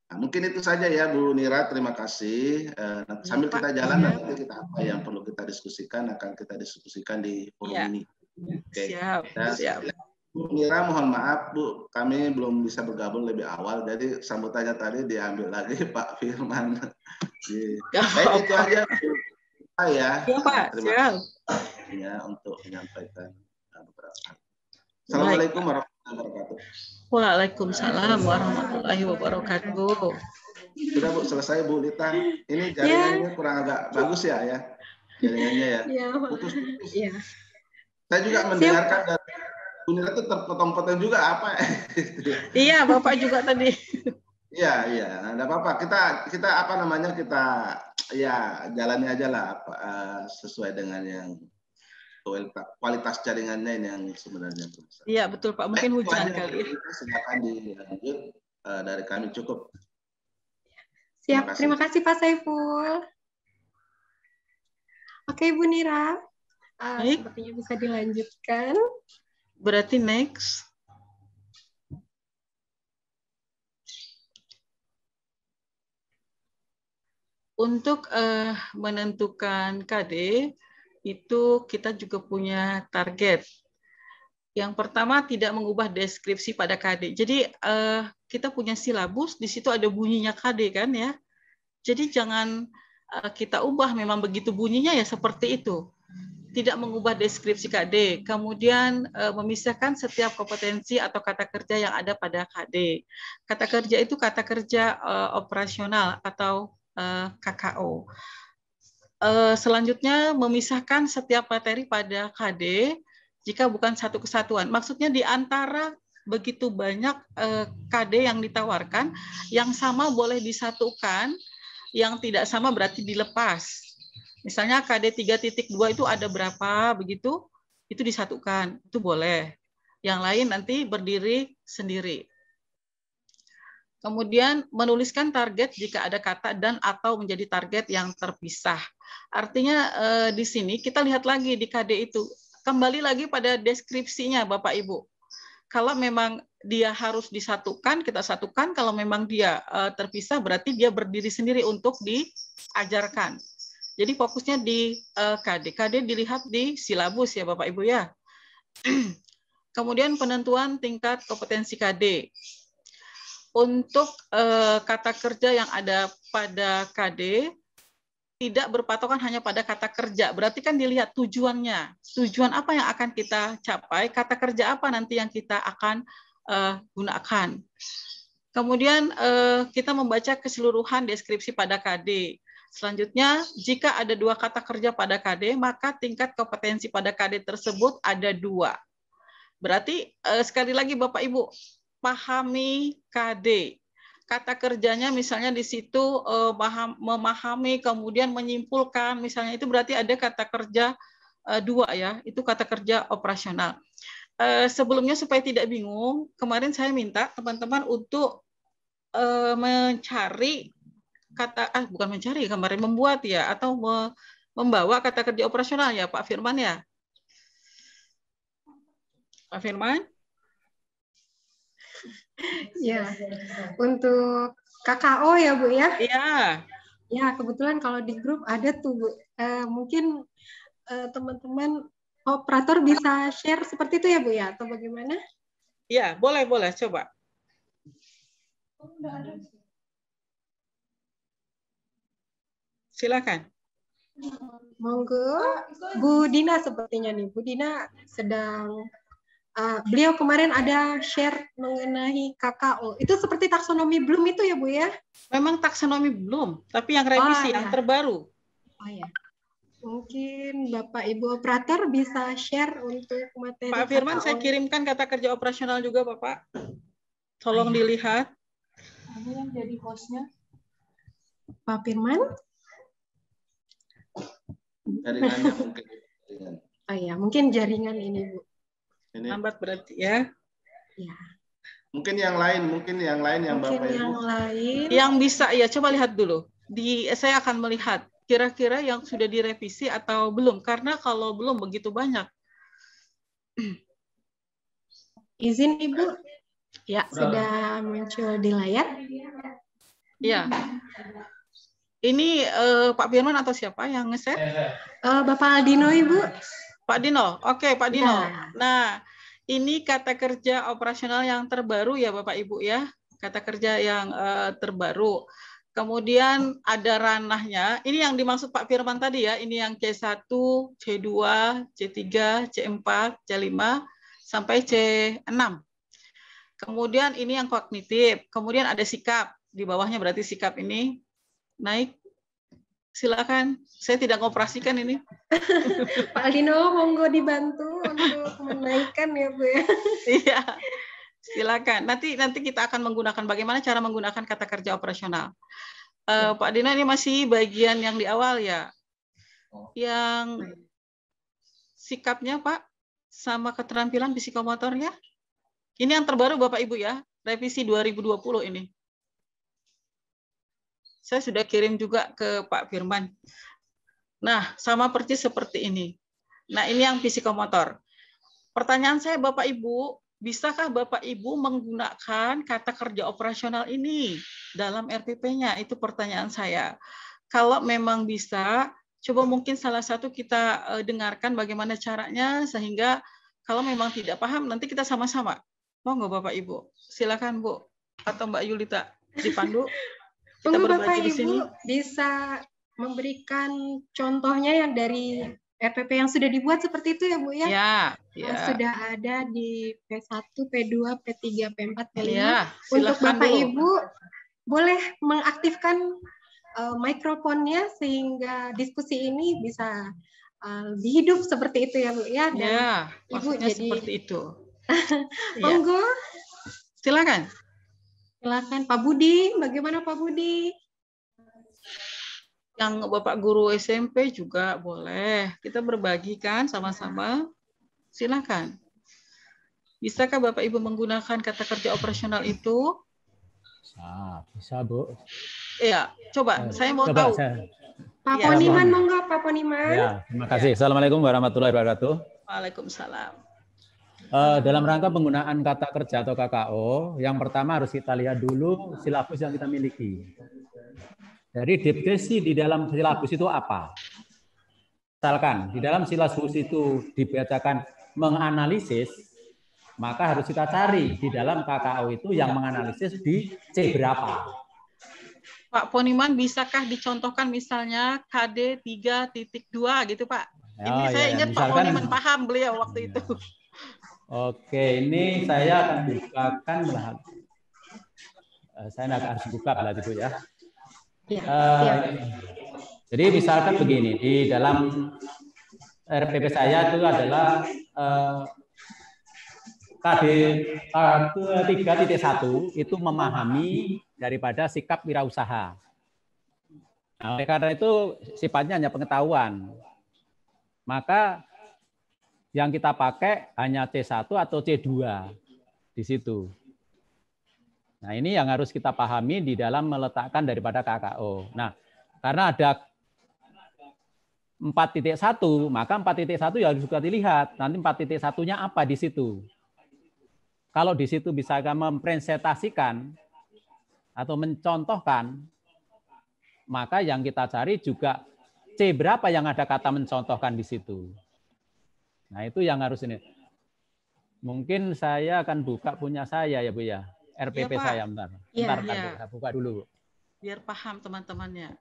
Nah, mungkin itu saja ya Bu Nira, terima kasih. Nanti sambil kita jalan, nanti kita apa yang perlu kita diskusikan akan kita diskusikan di forum ini. Oke. Siap. Bu Nira, mohon maaf Bu, kami belum bisa bergabung lebih awal, jadi sambutannya tadi diambil lagi Pak Firman. Baik, itu aja Bu. Ya, Pak. Terima kasih ya untuk menyampaikan beberapa. Assalamualaikum warahmatullahi wabarakatuh. Waalaikumsalam warahmatullahi wabarakatuh. Sudah Bu, selesai Bu Lita. Ini jaringannya kurang agak bagus ya, jaringannya ya. Putus-putus. Iya. Saya juga mendengarkan dari Bu Nira itu terpotong-potong juga apa? Iya, Bapak juga tadi. Iya, enggak apa-apa. Kita apa namanya, kita ya jalani aja lah sesuai dengan yang kualitas jaringannya ini yang sebenarnya bermasalah. Iya, betul Pak. Mungkin hujan kali. Silakan dilanjut, dari kami cukup. Siap, terima kasih Pak Saiful. Oke, Bu Nira. Sepertinya bisa dilanjutkan. Berarti next. Untuk menentukan KD, itu kita juga punya target. Yang pertama, tidak mengubah deskripsi pada KD. Jadi kita punya silabus, di situ ada bunyinya KD kan ya. Jadi jangan kita ubah, memang begitu bunyinya ya seperti itu. Tidak mengubah deskripsi KD. Kemudian memisahkan setiap kompetensi atau kata kerja yang ada pada KD. Kata kerja itu kata kerja operasional atau KKO. Selanjutnya memisahkan setiap materi pada KD jika bukan satu kesatuan. Maksudnya di antara begitu banyak KD yang ditawarkan, yang sama boleh disatukan, yang tidak sama berarti dilepas. Misalnya KD 3.2 itu ada berapa begitu, itu disatukan, itu boleh. Yang lain nanti berdiri sendiri. Kemudian menuliskan target jika ada kata dan atau menjadi target yang terpisah. Artinya di sini kita lihat lagi di KD itu, kembali lagi pada deskripsinya Bapak Ibu. Kalau memang dia harus disatukan, kita satukan. Kalau memang dia terpisah, berarti dia berdiri sendiri untuk diajarkan. Jadi fokusnya di KD. KD dilihat di silabus ya Bapak Ibu ya. Kemudian penentuan tingkat kompetensi KD. Untuk kata kerja yang ada pada KD, tidak berpatokan hanya pada kata kerja. Berarti kan dilihat tujuannya. Tujuan apa yang akan kita capai, kata kerja apa nanti yang kita akan gunakan. Kemudian kita membaca keseluruhan deskripsi pada KD. Selanjutnya, jika ada 2 kata kerja pada KD, maka tingkat kompetensi pada KD tersebut ada 2. Berarti sekali lagi Bapak Ibu, pahami KD. Kata kerjanya misalnya di situ memahami, kemudian menyimpulkan, misalnya itu berarti ada kata kerja 2 ya, itu kata kerja operasional. Sebelumnya supaya tidak bingung, kemarin saya minta teman-teman untuk mencari kata, bukan mencari, kemarin membuat ya, atau membawa kata kerja operasional ya Pak Firman ya. Pak Firman? Ya, untuk KKO ya Bu ya? Iya. Ya, kebetulan kalau di grup ada tuh Bu. Mungkin teman-teman operator bisa share seperti itu ya Bu ya? Atau bagaimana? Iya, boleh, coba. Silakan. Monggo. Bu Dina sepertinya nih. Bu Dina sedang beliau kemarin ada share mengenai KKO. Itu seperti taksonomi belum itu ya Bu ya? Memang taksonomi belum, tapi yang revisi, yang terbaru. Oh ya. Mungkin Bapak Ibu operator bisa share untuk materi Pak Firman, KKO. saya kirimkan kata kerja operasional juga Bapak. Tolong dilihat. Ini yang jadi hostnya. Pak Firman? Jaringannya mungkin. Oh ya, mungkin jaringan ini Bu. Ini. Lambat berarti ya. Ya. Mungkin yang lain yang Mungkin Bapak yang Ibu. lain. Yang bisa ya, coba lihat dulu. Saya akan melihat kira-kira yang sudah direvisi atau belum, karena kalau belum begitu banyak. Izin Ibu. Ya, sudah muncul di layar. Ya. Ini Pak Firman atau siapa yang nge-share? Bapak Aldino Ibu. Pak Dino, oke Pak Dino. Ya. Nah, ini kata kerja operasional yang terbaru ya Bapak Ibu ya, kata kerja yang terbaru. Kemudian ada ranahnya, ini yang dimaksud Pak Firman tadi ya, ini yang C1, C2, C3, C4, C5, sampai C6. Kemudian ini yang kognitif, kemudian ada sikap, di bawahnya berarti sikap ini naik. Silakan, saya tidak mengoperasikan ini. Pak Aldino, monggo dibantu untuk menaikkan ya Bu ya. Iya, silakan. Nanti kita akan menggunakan bagaimana cara menggunakan kata kerja operasional. Pak Dino, ini masih bagian yang di awal ya. Yang sikapnya Pak, sama keterampilan psikomotornya. Ini yang terbaru Bapak Ibu ya, revisi 2020 ini. Saya sudah kirim juga ke Pak Firman. Nah, sama persis seperti ini. Nah, ini yang psikomotor. Pertanyaan saya Bapak Ibu, bisakah Bapak Ibu menggunakan kata kerja operasional ini dalam RPP-nya? Itu pertanyaan saya. Kalau memang bisa, coba mungkin salah satu kita dengarkan bagaimana caranya, sehingga kalau memang tidak paham, nanti kita sama-sama. Mau nggak Bapak Ibu? Silakan Bu, atau Mbak Yulita dipandu. Kita Tunggu Bapak berbagi di sini. Ibu bisa memberikan contohnya yang dari RPP yang sudah dibuat seperti itu ya Bu ya? Ya. Yang sudah ada di P1, P2, P3, P4, P5. Ya, untuk Bapak dulu. Ibu boleh mengaktifkan mikrofonnya sehingga diskusi ini bisa lebih hidup seperti itu ya Bu ya. Dan ya, Ibu maksudnya jadi seperti itu. monggo. Silakan. Silakan Pak Budi, bagaimana Pak Budi? Yang Bapak guru SMP juga boleh. Kita berbagi kan sama-sama. Silakan. Bisakah Bapak Ibu menggunakan kata kerja operasional itu? Bisa Bu. Iya, coba. Saya mau Coba tahu. Pak Ya, Poniman, mohon. monggo Pak Poniman. Ya, terima kasih. Assalamualaikum warahmatullahi wabarakatuh. Waalaikumsalam. Dalam rangka penggunaan kata kerja atau KKO, yang pertama harus kita lihat dulu silabus yang kita miliki. Jadi definisi di dalam silabus itu apa? Misalkan di dalam silabus itu dibacakan menganalisis, maka harus kita cari di dalam KKO itu yang menganalisis di C berapa. Pak Poniman, bisakah dicontohkan misalnya KD 3.2 gitu Pak? Ini saya ingat Pak Poniman paham beliau waktu itu. Oke, ini saya akan bukakan belahan. Saya harus buka belahan itu ya. Jadi misalkan begini, di dalam RPP saya itu adalah KD 3.1 itu memahami daripada sikap wirausaha. Nah, oleh karena itu sifatnya hanya pengetahuan. Maka yang kita pakai hanya C1 atau C2 di situ. Nah, ini yang harus kita pahami di dalam meletakkan daripada KKO. Nah, karena ada 4.1, maka 4.1 ya harus juga dilihat. Nanti 4.1-nya apa di situ. Kalau di situ bisa mempresentasikan atau mencontohkan, maka yang kita cari juga C berapa yang ada kata mencontohkan di situ. Nah, itu yang harus ini. Mungkin saya akan buka punya saya ya Bu ya. RPP ya, saya bentar. Bentar, saya buka dulu. Biar paham teman-temannya.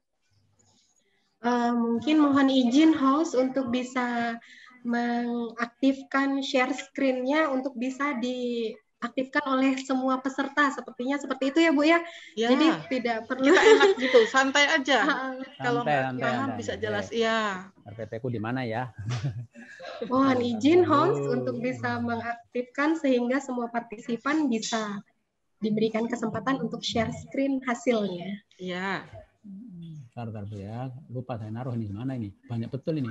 Mungkin mohon izin host untuk bisa mengaktifkan share screen-nya untuk bisa diaktifkan oleh semua peserta. Sepertinya seperti itu ya Bu ya. Jadi tidak perlu. Kita enak gitu, santai aja. Kalau nggak paham bisa jelas. Iya. RPP-ku di mana ya? Mohon izin host untuk bisa mengaktifkan sehingga semua partisipan bisa diberikan kesempatan untuk share screen hasilnya. Iya. Bentar Bu ya. Lupa saya naruh ini mana ini. Banyak betul ini.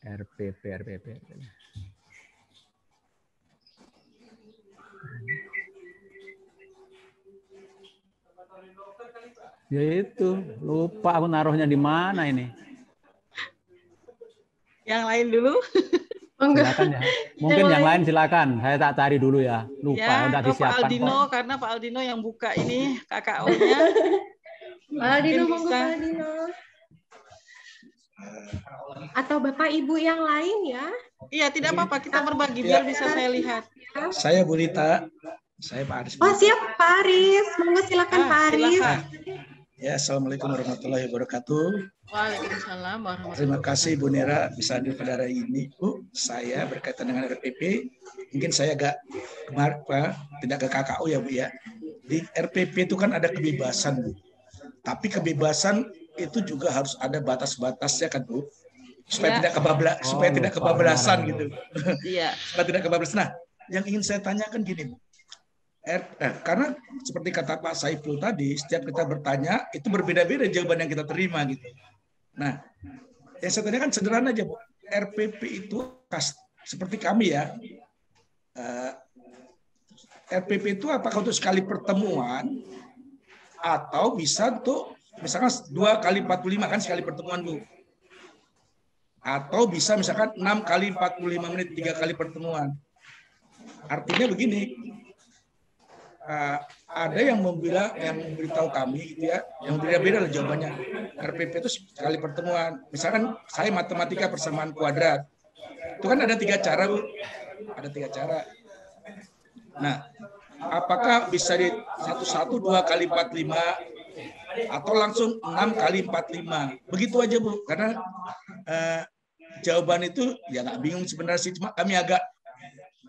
RPP. Ya itu, lupa aku naruhnya di mana ini. Yang lain dulu. Silakan ya. Mungkin yang lain silakan. Saya tak cari dulu ya. Lupa ya, udah disiapkan. Pak Aldino kok. Karena Pak Aldino yang buka ini KKO-nya. Pak Aldino, monggo Pak Aldino. Atau Bapak Ibu yang lain ya? Iya, tidak apa-apa, kita berbagi biar bisa saya lihat. Saya Bu Lita. Saya Pak Aris. Oh, siap Pak Aris. Monggo silakan Pak Aris. Silakan. Ya, Assalamualaikum warahmatullahi wabarakatuh. Waalaikumsalam warahmatullahi wabarakatuh. Terima kasih Bu Nira bisa hadir pada hari ini. Bu, saya berkaitan dengan RPP, mungkin saya agak tidak ke KKO ya Bu ya. Di RPP itu kan ada kebebasan Bu. Tapi kebebasan itu juga harus ada batas-batasnya kan Bu. Supaya tidak kebablasan gitu. Iya. Supaya tidak kebablasan. Nah, yang ingin saya tanyakan gini Bu. Karena seperti kata Pak Saiful tadi, setiap kita bertanya itu berbeda-beda jawaban yang kita terima gitu. Nah, yang saya tanyakan sederhana aja Bu. RPP itu seperti kami ya. RPP itu apakah untuk sekali pertemuan atau bisa untuk misalkan 2 kali 45 kan sekali pertemuan Bu. Atau bisa misalkan 6 kali 45 menit 3 kali pertemuan. Artinya begini. Ada yang memberitahu kami gitu ya, yang beda-beda lah jawabannya. RPP itu sekali pertemuan. Misalkan saya matematika persamaan kuadrat. Itu kan ada 3 cara, Bu. Ada 3 cara. Nah, apakah bisa di 1 2 kali 45 atau langsung 6 kali 45? Begitu aja, Bu. Karena jawaban itu ya nggak bingung sebenarnya sih, cuma kami agak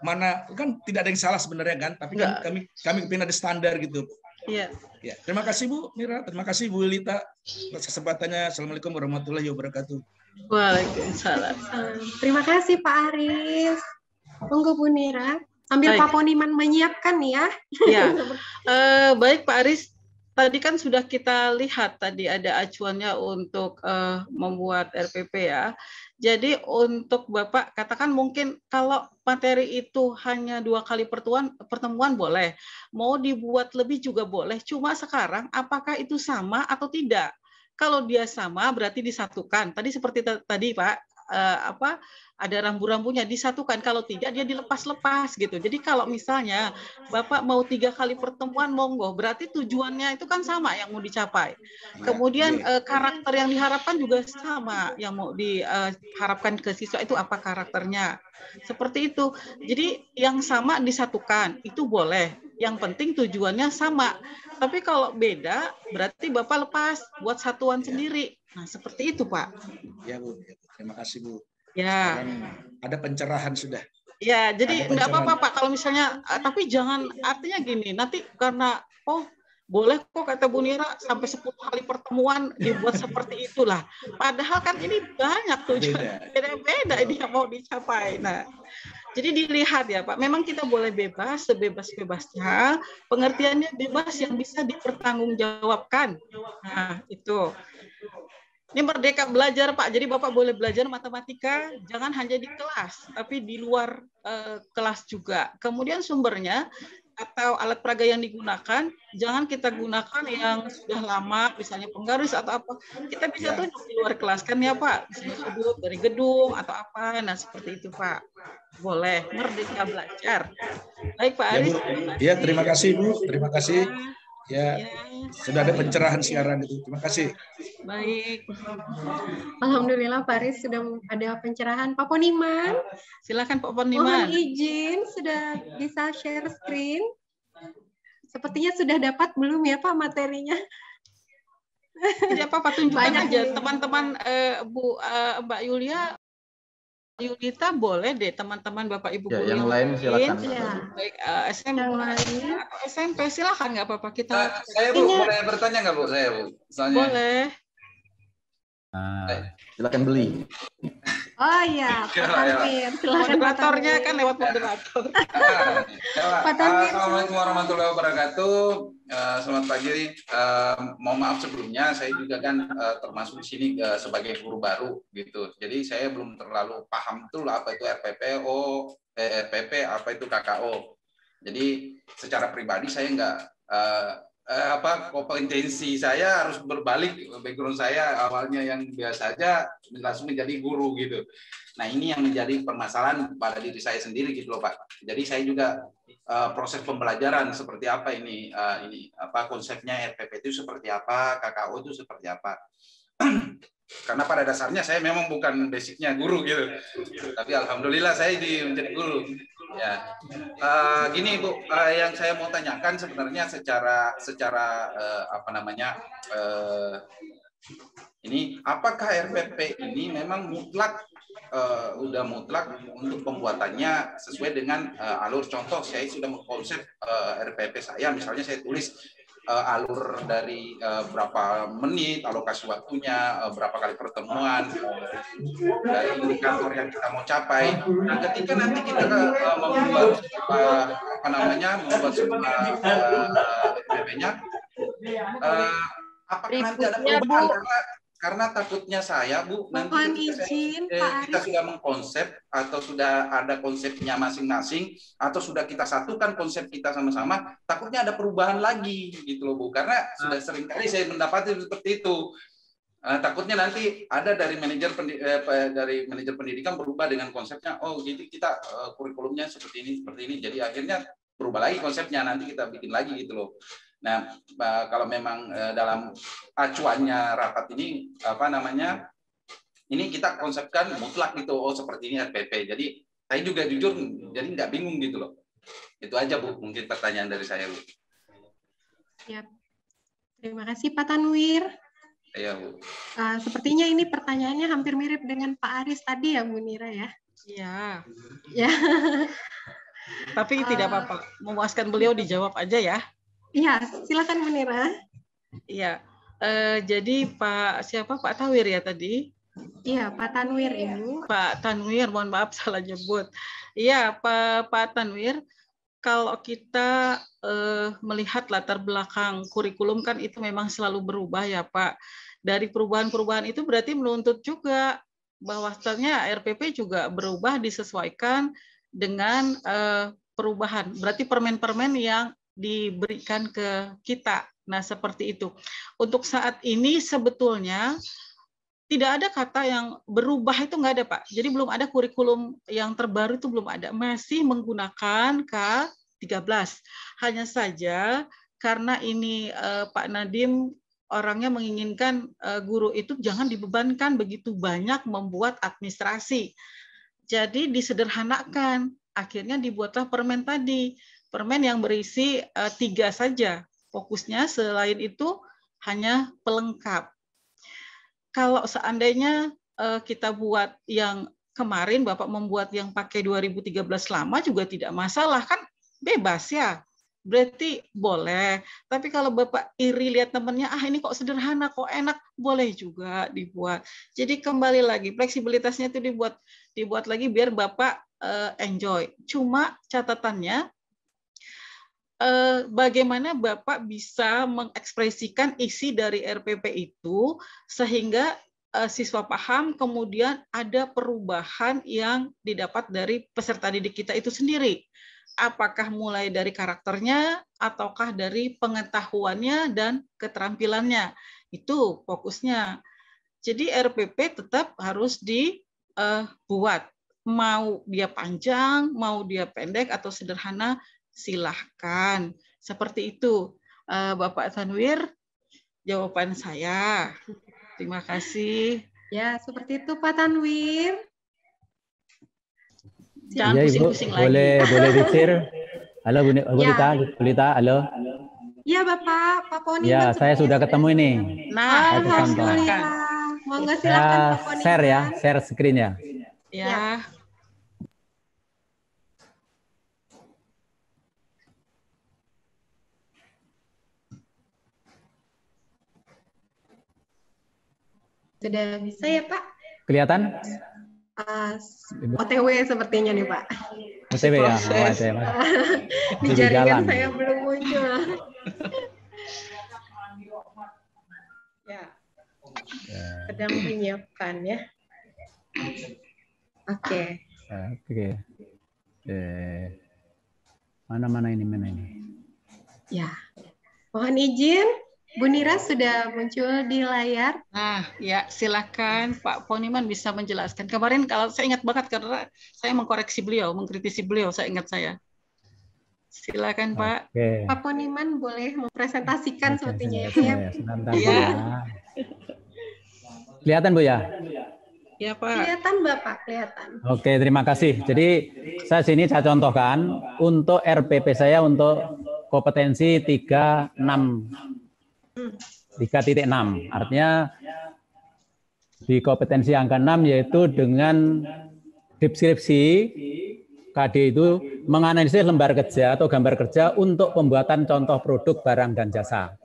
mana kan tidak ada yang salah sebenarnya kan, tapi kan kami ingin ada standar gitu. Iya. Ya, terima kasih Bu Mira, terima kasih Bu Lita atas kesempatannya. Assalamualaikum warahmatullahi wabarakatuh. Waalaikumsalam. Terima kasih Pak Aris. Monggo Bu Nira, sambil Pak Poniman menyiapkan nih ya. Iya. Baik Pak Aris, tadi kan sudah kita lihat tadi ada acuannya untuk membuat RPP ya. Jadi untuk Bapak katakan mungkin kalau materi itu hanya 2 kali pertemuan boleh, mau dibuat lebih juga boleh. Cuma sekarang apakah itu sama atau tidak? Kalau dia sama berarti disatukan. Tadi seperti tadi Pak ada rambu-rambunya, disatukan. Kalau tidak dia dilepas-lepas gitu. Jadi kalau misalnya Bapak mau 3 kali pertemuan, monggo. Berarti tujuannya itu kan sama yang mau dicapai. Kemudian karakter yang diharapkan juga sama. Yang mau diharapkan ke siswa itu apa karakternya. Seperti itu. Jadi yang sama disatukan, itu boleh. Yang penting tujuannya sama. Tapi kalau beda, berarti Bapak lepas buat satuan sendiri. Nah, seperti itu, Pak. Ya, Bu. Terima kasih, Bu. Ya. Ada pencerahan sudah. Ya, jadi enggak apa-apa, Pak. Kalau misalnya, tapi jangan, artinya gini, nanti karena, boleh kok kata Bu Nira, sampai 10 kali pertemuan dibuat seperti itulah. Padahal kan ini banyak tujuan. Beda-beda ini yang mau dicapai. Nah, jadi dilihat ya, Pak. Memang kita boleh bebas, sebebas-bebasnya. Pengertiannya bebas yang bisa dipertanggungjawabkan. Nah, itu. Ini merdeka belajar, Pak. Jadi Bapak boleh belajar matematika, jangan hanya di kelas, tapi di luar kelas juga. Kemudian sumbernya atau alat peraga yang digunakan, jangan kita gunakan yang sudah lama, misalnya penggaris atau apa. Kita bisa tunjuk di luar kelas kan ya, Pak. Misalnya sudut dari gedung atau apa. Nah, seperti itu, Pak. Boleh, merdeka belajar. Baik, Pak Aris. Ya, terima kasih, Bu. Terima kasih. Ya, sudah ada pencerahan siaran itu. Terima kasih. Baik. Alhamdulillah Pak Aris sudah ada pencerahan. Pak Poniman. Silakan Pak Poniman. Mohon izin sudah bisa share screen. Sepertinya sudah dapat belum ya Pak materinya? Tidak apa-apa, tunjukkan aja teman-teman Mbak Yulia. Yulita boleh deh teman-teman Bapak Ibu ya, yang lain silakan. Ya. Baik SMP atau SMP silakan nggak apa-apa kita. Saya Bu boleh bertanya nggak Bu saya Bu? Soalnya... Boleh. Silakan beli. Oh iya, Pak Tanwir. Silakan moderatornya kan lewat moderator. Assalamualaikum warahmatullahi wabarakatuh. Selamat pagi. Mohon maaf sebelumnya, saya juga kan termasuk di sini sebagai guru baru gitu. Jadi saya belum terlalu paham betul apa itu RPP, apa itu KKO. Jadi secara pribadi saya nggak kompetensi saya harus berbalik, background saya awalnya yang biasa aja langsung menjadi guru gitu. Nah ini yang menjadi permasalahan pada diri saya sendiri gitu loh Pak. Jadi saya juga proses pembelajaran seperti apa ini konsepnya RPP itu seperti apa, KKO itu seperti apa. Karena pada dasarnya saya memang bukan basicnya guru gitu, tapi alhamdulillah saya menjadi guru. Ya, gini Bu, yang saya mau tanyakan sebenarnya secara ini apakah RPP ini memang mutlak udah mutlak untuk pembuatannya sesuai dengan alur. Contoh saya sudah mengkonsep RPP saya, misalnya saya tulis alur dari berapa menit, alokasi waktunya, berapa kali pertemuan, dari indikator yang kita mau capai. Nah, ketika nanti kita membuat membuat sebuah RPP-nya, apakah nanti ada perubahan? Karena takutnya saya, Bu, nanti kita sudah mengkonsep atau sudah ada konsepnya masing-masing atau sudah kita satukan konsep kita sama-sama, takutnya ada perubahan lagi gitu loh, Bu. Karena sudah sering kali saya mendapati seperti itu. Takutnya nanti ada dari manajer pendidikan berubah dengan konsepnya, oh gitu kita kurikulumnya seperti ini. Jadi akhirnya berubah lagi konsepnya, nanti kita bikin lagi gitu loh. Nah, kalau memang dalam acuannya rapat ini ini kita konsepkan mutlak gitu, oh seperti ini RPP. Jadi saya juga jujur jadi nggak bingung gitu loh. Itu aja Bu, mungkin pertanyaan dari saya Bu. Siap. Terima kasih Pak Tanwir. Iya Bu. Sepertinya ini pertanyaannya hampir mirip dengan Pak Aris tadi ya Bu Nira ya. Iya. Ya. Tapi tidak apa-apa, memuaskan beliau dijawab aja ya. Iya, silakan Bu Nira. Iya, jadi Pak Tanwir ya tadi? Iya, Pak Tanwir Ibu. Pak Tanwir, mohon maaf salah nyebut. Iya, Pak Tanwir, kalau kita melihat latar belakang kurikulum kan itu memang selalu berubah ya Pak. Dari perubahan-perubahan itu berarti menuntut juga bahwasannya RPP juga berubah disesuaikan dengan perubahan. Berarti permen-permen yang diberikan ke kita. Nah, seperti itu. Untuk saat ini sebetulnya tidak ada kata yang berubah, itu nggak ada Pak. Jadi belum ada kurikulum yang terbaru, itu belum ada. Masih menggunakan K13. Hanya saja karena ini Pak Nadiem orangnya menginginkan guru itu jangan dibebankan begitu banyak membuat administrasi. Jadi disederhanakan. Akhirnya dibuatlah permen tadi. Permen yang berisi 3 saja. Fokusnya, selain itu hanya pelengkap. Kalau seandainya kita buat yang kemarin, Bapak membuat yang pakai 2013 lama juga tidak masalah, kan bebas ya. Berarti boleh. Tapi kalau Bapak iri lihat temannya, ini kok sederhana, kok enak, boleh juga dibuat. Jadi kembali lagi, fleksibilitasnya itu dibuat lagi biar Bapak enjoy. Cuma catatannya, bagaimana Bapak bisa mengekspresikan isi dari RPP itu sehingga siswa paham, kemudian ada perubahan yang didapat dari peserta didik kita itu sendiri. Apakah mulai dari karakternya, ataukah dari pengetahuannya dan keterampilannya. Itu fokusnya. Jadi RPP tetap harus dibuat. Mau dia panjang, mau dia pendek atau sederhana, silahkan. Seperti itu, Bapak Tanwir, jawaban saya. Terima kasih. Ya, seperti itu Pak Tanwir. Jangan Iya, Ibu, pusing-pusing lagi. boleh dicir. Halo Bu Lita, halo. Iya Bapak, Pak Poniman. Ya, saya sudah ketemu ini. Nah, alhamdulillah. Monggo silakan Pak Poniman. Share ya, share screen ya. Ya. Sudah bisa ya Pak? Kelihatan? OTW sepertinya nih Pak. OTW ya. Di jaringan saya belum muncul. Ya. Sedang menyiapkan ya. Oke. Mana ini? Ya. Mohon izin, Bu Nira sudah muncul di layar. Nah, ya silakan Pak Poniman bisa menjelaskan. Kemarin kalau saya ingat banget karena saya mengkoreksi beliau, mengkritisi beliau, saya ingat saya. Silakan Pak. Pak Poniman boleh mempresentasikan sepertinya ya Pak ya. Ya. Kelihatan Bu ya? Ya Pak. Kelihatan Bapak, kelihatan. Oke, terima kasih. Jadi saya contohkan untuk RPP saya untuk kompetensi 3.6. 3.6. Artinya di kompetensi angka 6 yaitu dengan deskripsi KD itu menganalisis lembar kerja atau gambar kerja untuk pembuatan contoh produk barang dan jasa.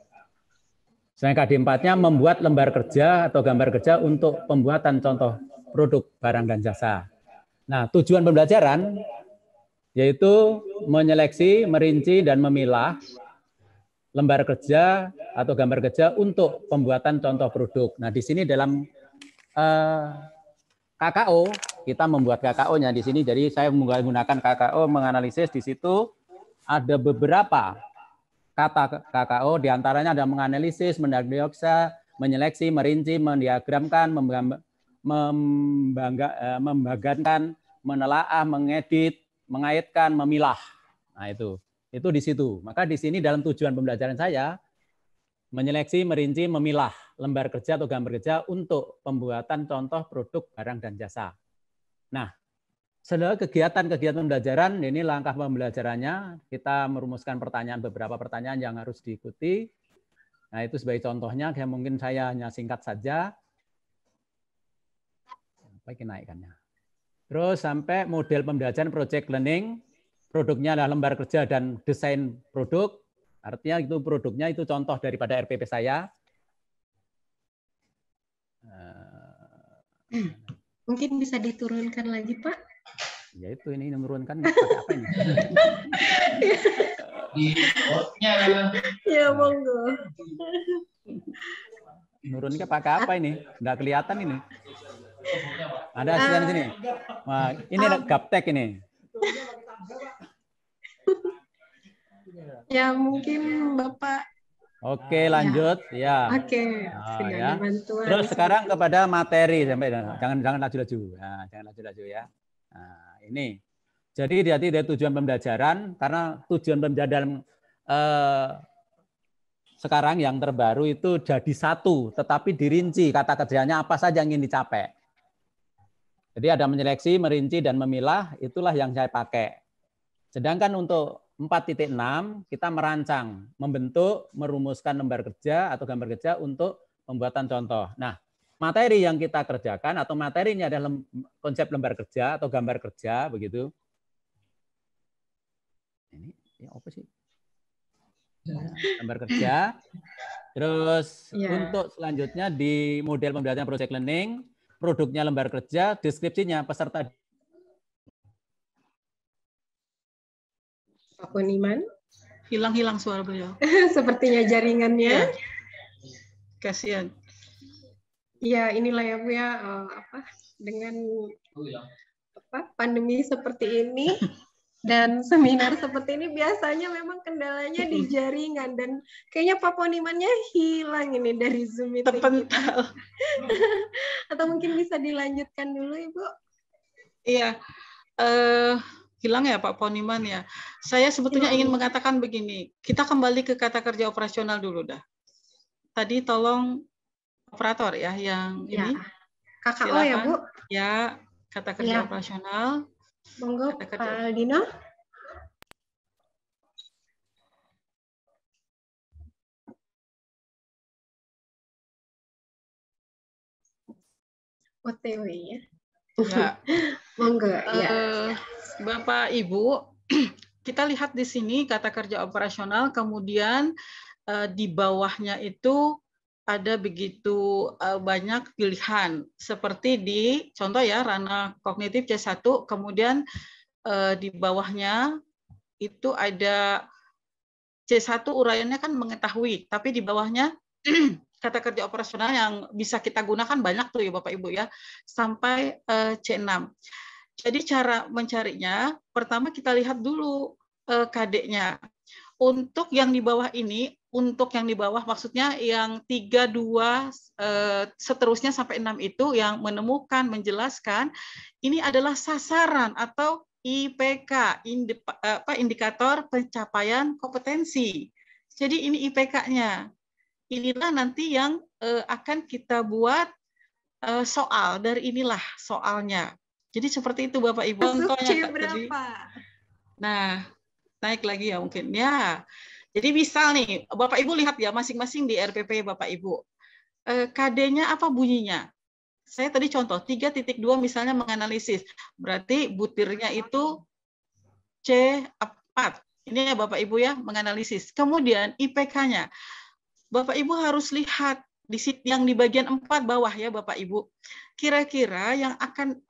Sedangkan KD 4-nya membuat lembar kerja atau gambar kerja untuk pembuatan contoh produk barang dan jasa. Nah, tujuan pembelajaran yaitu menyeleksi, merinci, dan memilah lembar kerja atau gambar kerja untuk pembuatan contoh produk. Nah, di sini dalam KKO, kita membuat KKO-nya di sini. Jadi saya menggunakan KKO menganalisis. Di situ ada beberapa kata KKO, diantaranya ada menganalisis, mendiagnosa, menyeleksi, merinci, mendiagramkan, membagankan, menelaah, mengedit, mengaitkan, memilah. Nah, itu di situ. Maka di sini dalam tujuan pembelajaran saya menyeleksi, merinci, memilah lembar kerja atau gambar kerja untuk pembuatan contoh produk barang dan jasa. Nah, setelah kegiatan-kegiatan pembelajaran, ini langkah pembelajarannya, kita merumuskan beberapa pertanyaan yang harus diikuti. Nah, itu sebagai contohnya, mungkin saya hanya singkat saja. Baik, naikkannya. Terus sampai model pembelajaran project learning, produknya adalah lembar kerja dan desain produk. Artinya itu produknya itu contoh daripada RPP saya. Mungkin bisa diturunkan lagi, Pak. Ya itu ini menurunkan pakai apa ini? Ya monggo. Nurunnya pakai apa ini? Nggak kelihatan ini. Ada asisten di sini. Wah, ini gaptek ini. Ya mungkin Bapak Oke, lanjut ya. Oke, Nah, sudah ya. ada bantuan. Terus sekarang kepada materi sampai jangan laju-laju. Nah, jangan laju-laju ya. Nah, ini. Jadi dari tujuan pembelajaran, karena tujuan pembelajaran sekarang yang terbaru itu jadi satu, tetapi dirinci kata kerjanya apa saja yang ingin dicapai. Jadi ada menyeleksi, merinci, dan memilah, itulah yang saya pakai. Sedangkan untuk 4.6 kita merancang, membentuk, merumuskan lembar kerja atau gambar kerja untuk pembuatan contoh. Nah, materi yang kita kerjakan atau materi ini adalah konsep lembar kerja atau gambar kerja, begitu. Ini ya apa sih? Gambar kerja. Terus untuk selanjutnya di model pembelajaran project learning, produknya lembar kerja, deskripsinya peserta. Pak Poniman, hilang suara beliau. Sepertinya jaringannya. Kasihan. Ya, inilah ya Bu ya, dengan pandemi seperti ini dan seminar seperti ini biasanya memang kendalanya di jaringan, dan kayaknya Pak Ponimannya hilang ini dari Zoom meeting kita. Atau mungkin bisa dilanjutkan dulu Ibu? Iya. Hilang ya Pak Poniman ya. Saya sebetulnya ingin mengatakan begini, kita kembali ke kata kerja operasional dulu dah. Tadi tolong operator ya yang ini. KKO silakan. ya Bu? Ya, kata kerja operasional. Monggo Pak Aldino. OTW ya. Ya. Monggo ya. Bapak Ibu, kita lihat di sini kata kerja operasional, kemudian di bawahnya itu ada begitu banyak pilihan, seperti di contoh ya ranah kognitif C1, kemudian di bawahnya itu ada C1 uraiannya kan mengetahui, tapi di bawahnya kata kerja operasional yang bisa kita gunakan banyak tuh ya Bapak Ibu ya, sampai C6. Jadi cara mencarinya, pertama kita lihat dulu KD-nya. Untuk yang di bawah ini, untuk yang di bawah maksudnya yang 3, 2, seterusnya sampai 6 itu yang menemukan, menjelaskan, ini adalah sasaran atau IPK, indikator pencapaian kompetensi. Jadi ini IPK-nya. Inilah nanti yang akan kita buat soal, dari inilah soalnya. Jadi seperti itu Bapak Ibu. Contohnya berapa? Nah, naik lagi ya mungkin. Ya. Jadi misal nih, Bapak Ibu lihat ya masing-masing di RPP Bapak Ibu. KD-nya apa bunyinya? Saya tadi contoh 3.2 misalnya menganalisis. Berarti butirnya itu C4. Ini ya Bapak Ibu ya, menganalisis. Kemudian IPK-nya. Bapak Ibu harus lihat di yang di bagian 4 bawah ya Bapak Ibu. Kira-kira yang akan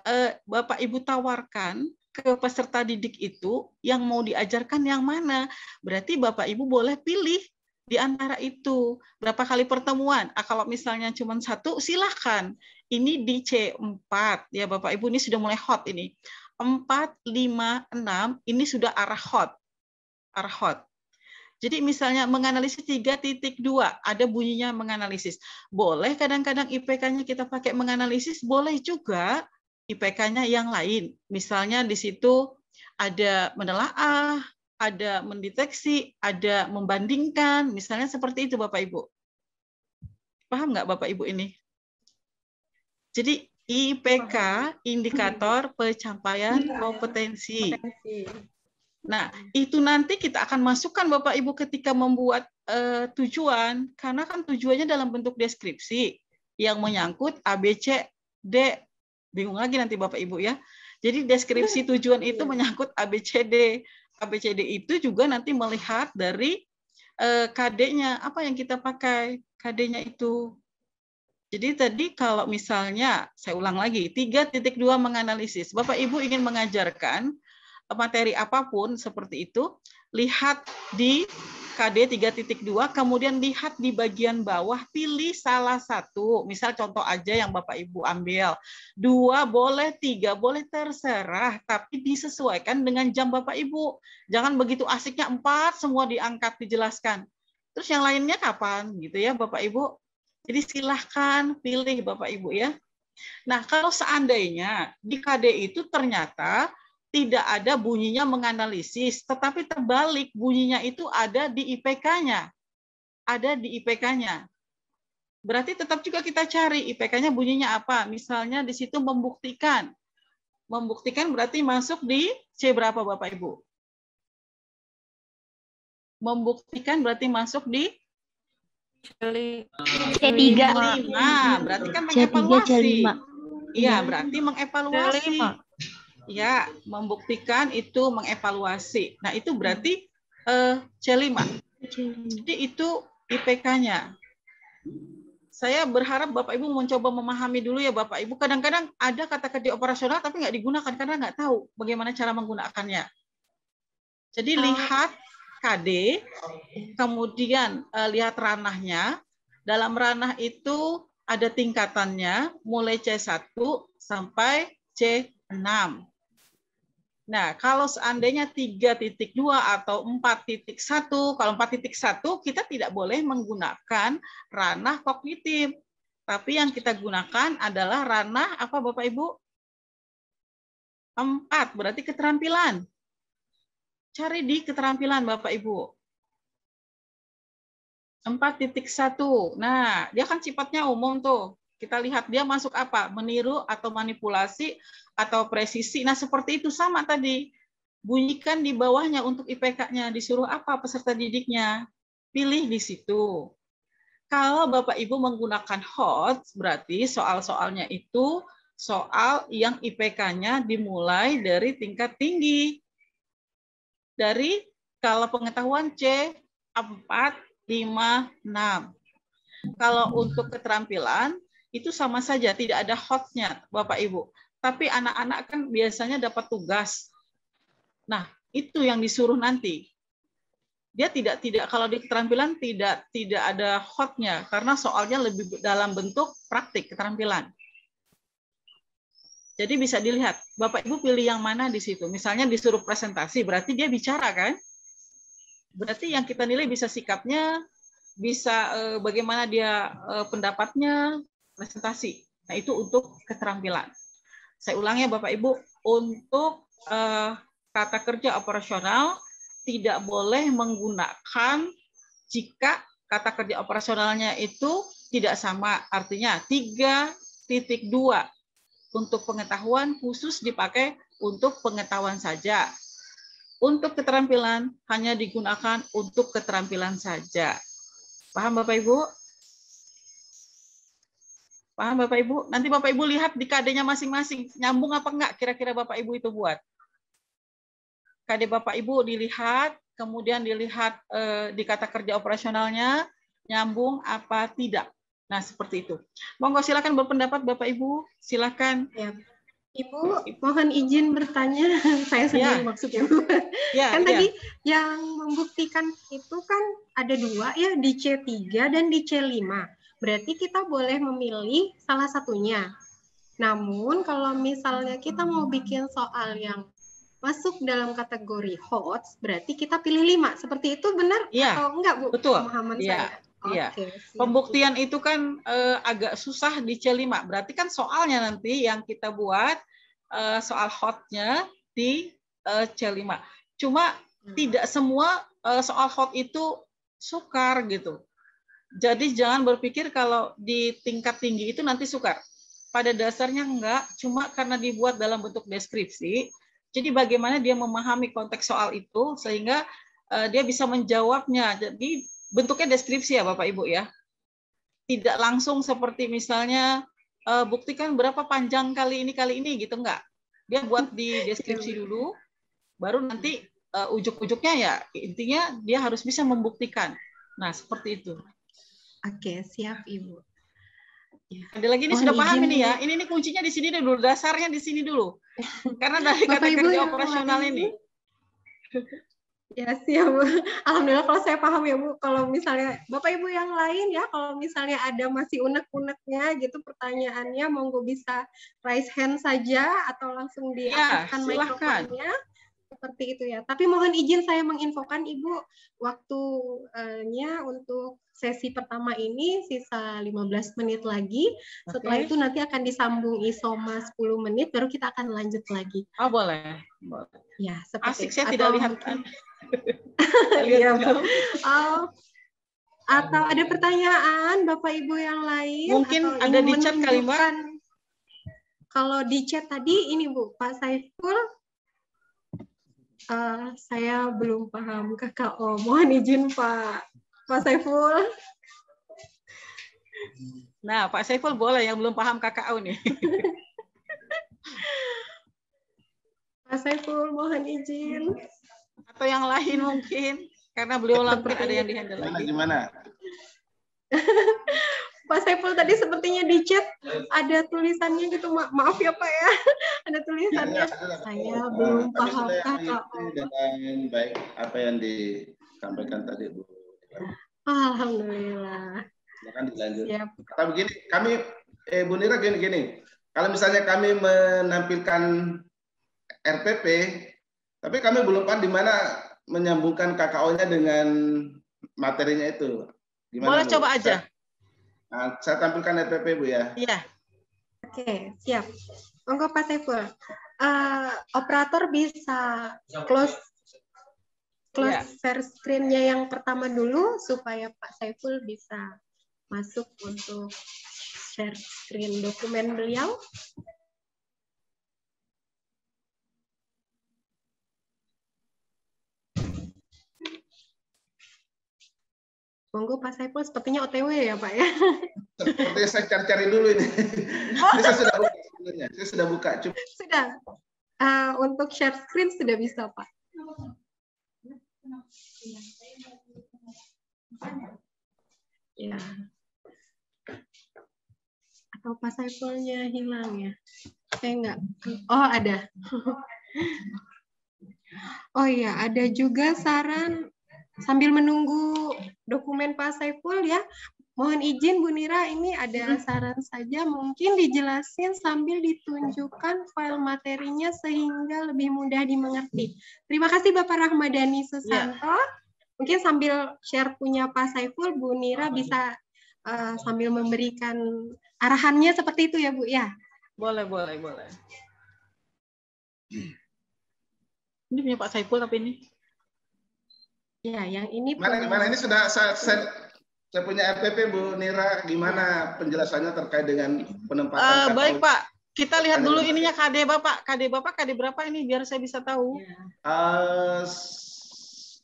Bapak Ibu tawarkan ke peserta didik itu yang mau diajarkan yang mana? Berarti Bapak Ibu boleh pilih di antara itu. Berapa kali pertemuan? Kalau misalnya cuma 1, silahkan. Ini di C4 ya Bapak Ibu, ini sudah mulai hot ini. 4, 5, 6 ini sudah arah hot. Arah hot. Jadi misalnya menganalisis 3.2, ada bunyinya menganalisis. Boleh kadang-kadang IPK-nya kita pakai menganalisis, boleh juga IPK-nya yang lain. Misalnya di situ ada menelaah, ada mendeteksi, ada membandingkan, misalnya seperti itu Bapak Ibu. Paham nggak Bapak Ibu ini? Jadi IPK, indikator pencapaian kompetensi. Nah, itu nanti kita akan masukkan Bapak Ibu ketika membuat tujuan, karena kan tujuannya dalam bentuk deskripsi yang menyangkut A, B, C, D. Bingung lagi nanti Bapak Ibu ya. Jadi deskripsi tujuan itu menyangkut A, B, C, D. A, B, C, D itu juga nanti melihat dari KD-nya, apa yang kita pakai KD-nya itu. Jadi tadi kalau misalnya, saya ulang lagi, 3.2 menganalisis. Bapak Ibu ingin mengajarkan materi apapun seperti itu, lihat di KD 3.2, kemudian lihat di bagian bawah, pilih salah satu. Misal contoh aja yang Bapak Ibu ambil. 2 boleh, 3 boleh, terserah, tapi disesuaikan dengan jam Bapak Ibu. Jangan begitu asiknya 4 semua diangkat, dijelaskan. Terus yang lainnya kapan gitu ya Bapak Ibu. Jadi silahkan pilih Bapak Ibu ya. Nah, kalau seandainya di KD itu ternyata tidak ada bunyinya menganalisis, tetapi terbalik bunyinya itu ada di IPK-nya. Ada di IPK-nya. Berarti tetap juga kita cari IPK-nya bunyinya apa. Misalnya di situ membuktikan. Membuktikan berarti masuk di C berapa Bapak Ibu? Membuktikan berarti masuk di C3. Berarti kan mengevaluasi. Iya, berarti mengevaluasi. Ya, membuktikan itu mengevaluasi. Nah, itu berarti C5. Jadi itu IPK-nya. Saya berharap Bapak Ibu mencoba memahami dulu ya Bapak Ibu. Kadang-kadang ada kata kerja operasional tapi nggak digunakan karena nggak tahu bagaimana cara menggunakannya. Jadi lihat KD, kemudian lihat ranahnya. Dalam ranah itu ada tingkatannya, mulai C1 sampai C6. Nah, kalau seandainya 3.2 atau 4.1, kalau 4.1 kita tidak boleh menggunakan ranah kognitif. Tapi yang kita gunakan adalah ranah apa Bapak Ibu? 4, berarti keterampilan. Cari di keterampilan Bapak Ibu. 4.1. Nah, dia kan sifatnya umum tuh. Kita lihat dia masuk apa? Meniru atau manipulasi atau presisi. Nah, seperti itu sama tadi. Bunyikan di bawahnya untuk IPK-nya. Disuruh apa peserta didiknya? Pilih di situ. Kalau Bapak Ibu menggunakan hot, berarti soal-soalnya itu soal yang IPK-nya dimulai dari tingkat tinggi. Dari kalau pengetahuan C4, 5, 6. Kalau untuk keterampilan, itu sama saja, tidak ada hotnya Bapak Ibu. Tapi anak-anak kan biasanya dapat tugas. Nah, itu yang disuruh nanti. Dia tidak kalau di keterampilan tidak ada hotnya karena soalnya lebih dalam bentuk praktik keterampilan. Jadi bisa dilihat, Bapak Ibu pilih yang mana di situ. Misalnya disuruh presentasi, berarti dia bicara kan? Berarti yang kita nilai bisa sikapnya, bisa bagaimana dia pendapatnya, presentasi. Nah, itu untuk keterampilan. Saya ulangi ya Bapak Ibu, untuk kata kerja operasional tidak boleh menggunakan jika kata kerja operasionalnya itu tidak sama. Artinya 3.2 untuk pengetahuan khusus dipakai untuk pengetahuan saja. Untuk keterampilan hanya digunakan untuk keterampilan saja. Paham Bapak Ibu? Paham Bapak Ibu? Nanti Bapak Ibu lihat di KD-nya masing-masing. Nyambung apa enggak kira-kira Bapak Ibu itu buat. KD Bapak Ibu dilihat, kemudian dilihat di kata kerja operasionalnya, nyambung apa tidak. Nah, seperti itu. Monggo silakan berpendapat Bapak Ibu. Silakan. Ya. Ibu, mohon izin bertanya. Saya sendiri maksudnya. Kan tadi yang membuktikan itu kan ada 2 ya, di C3 dan di C5. Berarti kita boleh memilih salah satunya. Namun kalau misalnya kita mau bikin soal yang masuk dalam kategori HOTS, berarti kita pilih 5. Seperti itu benar atau enggak, Bu? Betul. Pemahaman saya. Iya. Okay, Pembuktian itu kan agak susah di C5. Berarti kan soalnya nanti yang kita buat soal hotnya di C5. Cuma tidak semua soal hot itu sukar gitu. Jadi jangan berpikir kalau di tingkat tinggi itu nanti sukar. Pada dasarnya enggak, cuma karena dibuat dalam bentuk deskripsi. Jadi bagaimana dia memahami konteks soal itu sehingga dia bisa menjawabnya. Jadi bentuknya deskripsi ya Bapak Ibu ya. Tidak langsung seperti misalnya buktikan berapa panjang kali ini gitu, enggak. Dia buat di deskripsi dulu, baru nanti ujuk-ujuknya ya intinya dia harus bisa membuktikan. Nah, seperti itu. Oke, siap Ibu. Ya. Ada lagi ini sudah paham ini ya. Ini kuncinya di sini dulu, dasarnya di sini dulu. Karena dari kata kerja operasional ini. Ya siap Bu. Alhamdulillah kalau saya paham ya Bu. Kalau misalnya Bapak Ibu yang lain ya, kalau misalnya ada masih unek-uneknya gitu pertanyaannya, monggo bisa raise hand saja atau langsung diaktifkan mikrofonnya. Seperti itu ya. Tapi mohon izin saya menginfokan Ibu, waktunya untuk sesi pertama ini sisa 15 menit lagi. Setelah itu nanti akan disambung isoma 10 menit, baru kita akan lanjut lagi. Oh, boleh. Ya, seperti asik, saya atau tidak lihat. Iya, Bu. Atau ada pertanyaan Bapak Ibu yang lain? Mungkin atau ada ingin di chat kali, Mbak. Kalau di chat tadi ini Bu, Pak Saiful, saya belum paham KKO. Mohon izin Pak Saiful. Nah, Pak Saiful boleh yang belum paham KKO nih. Pak Saiful, mohon izin. Atau yang lain mungkin, karena beliau langsung ada yang dihandle lagi. Gimana? Pak Saiful tadi sepertinya di chat ada tulisannya gitu, maaf ya Pak ya, ada tulisannya. Saya belum paham KKO. Dengan baik apa yang disampaikan tadi Bu. Alhamdulillah. Silakan dilanjut. Siap. Kata begini, kami Bu Nira gini. Kalau misalnya kami menampilkan RPP, tapi kami belum paham di mana menyambungkan KKO-nya dengan materinya itu. Gimana, boleh Bu? Coba aja. Nah, saya tampilkan RPP Bu ya. Iya. Oke, siap. Monggo Pak Saiful. Operator bisa close share screen-nya yang pertama dulu supaya Pak Saiful bisa masuk untuk share screen dokumen beliau. Monggo Pak Saiful, sepertinya OTW ya Pak ya. Sepertinya saya cari-cari dulu ini. Ini saya sudah buka sebenarnya. Saya sudah buka. Sudah. Untuk share screen sudah bisa Pak. Ya. Atau Pak Saifulnya hilang ya? Saya enggak. Oh ada. Oh iya, ada juga saran sambil menunggu dokumen Pak Saiful ya, mohon izin Bu Nira, ini ada saran saja, mungkin dijelasin sambil ditunjukkan file materinya sehingga lebih mudah dimengerti. Terima kasih Bapak Rahmadani Susanto. Mungkin sambil share punya Pak Saiful, Bu Nira bisa sambil memberikan arahannya seperti itu ya Bu ya? Boleh. Ini punya Pak Saiful tapi ini? Ya, yang ini Gimana ini sudah saya punya RPP Bu Nira, gimana penjelasannya terkait dengan penempatan baik Pak, kita lihat dulu ininya KD Bapak. KD Bapak KD berapa ini biar saya bisa tahu?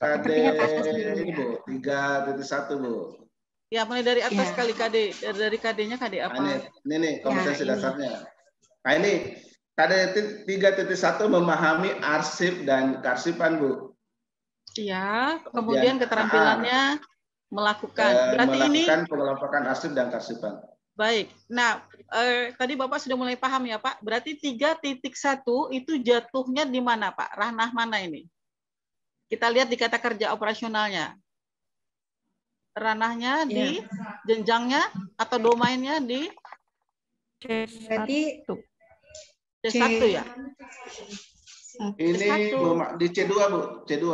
KD ini Bu, 3.1 Bu. Ya, mulai dari atas kali KD. Dari KD-nya KD apa? Ini nih kompetensi dasarnya. Nah ini KD 3.1 memahami arsip dan karsipan Bu. Iya, kemudian keterampilannya melakukan. Berarti melakukan pengelompokan arsip dan karsipan. Baik. Nah, tadi Bapak sudah mulai paham ya, Pak. Berarti 3.1 itu jatuhnya di mana, Pak? Ranah mana ini? Kita lihat di kata kerja operasionalnya. Ranahnya di jenjangnya atau domainnya di C1 ya? Ini di C2 Bu, C2.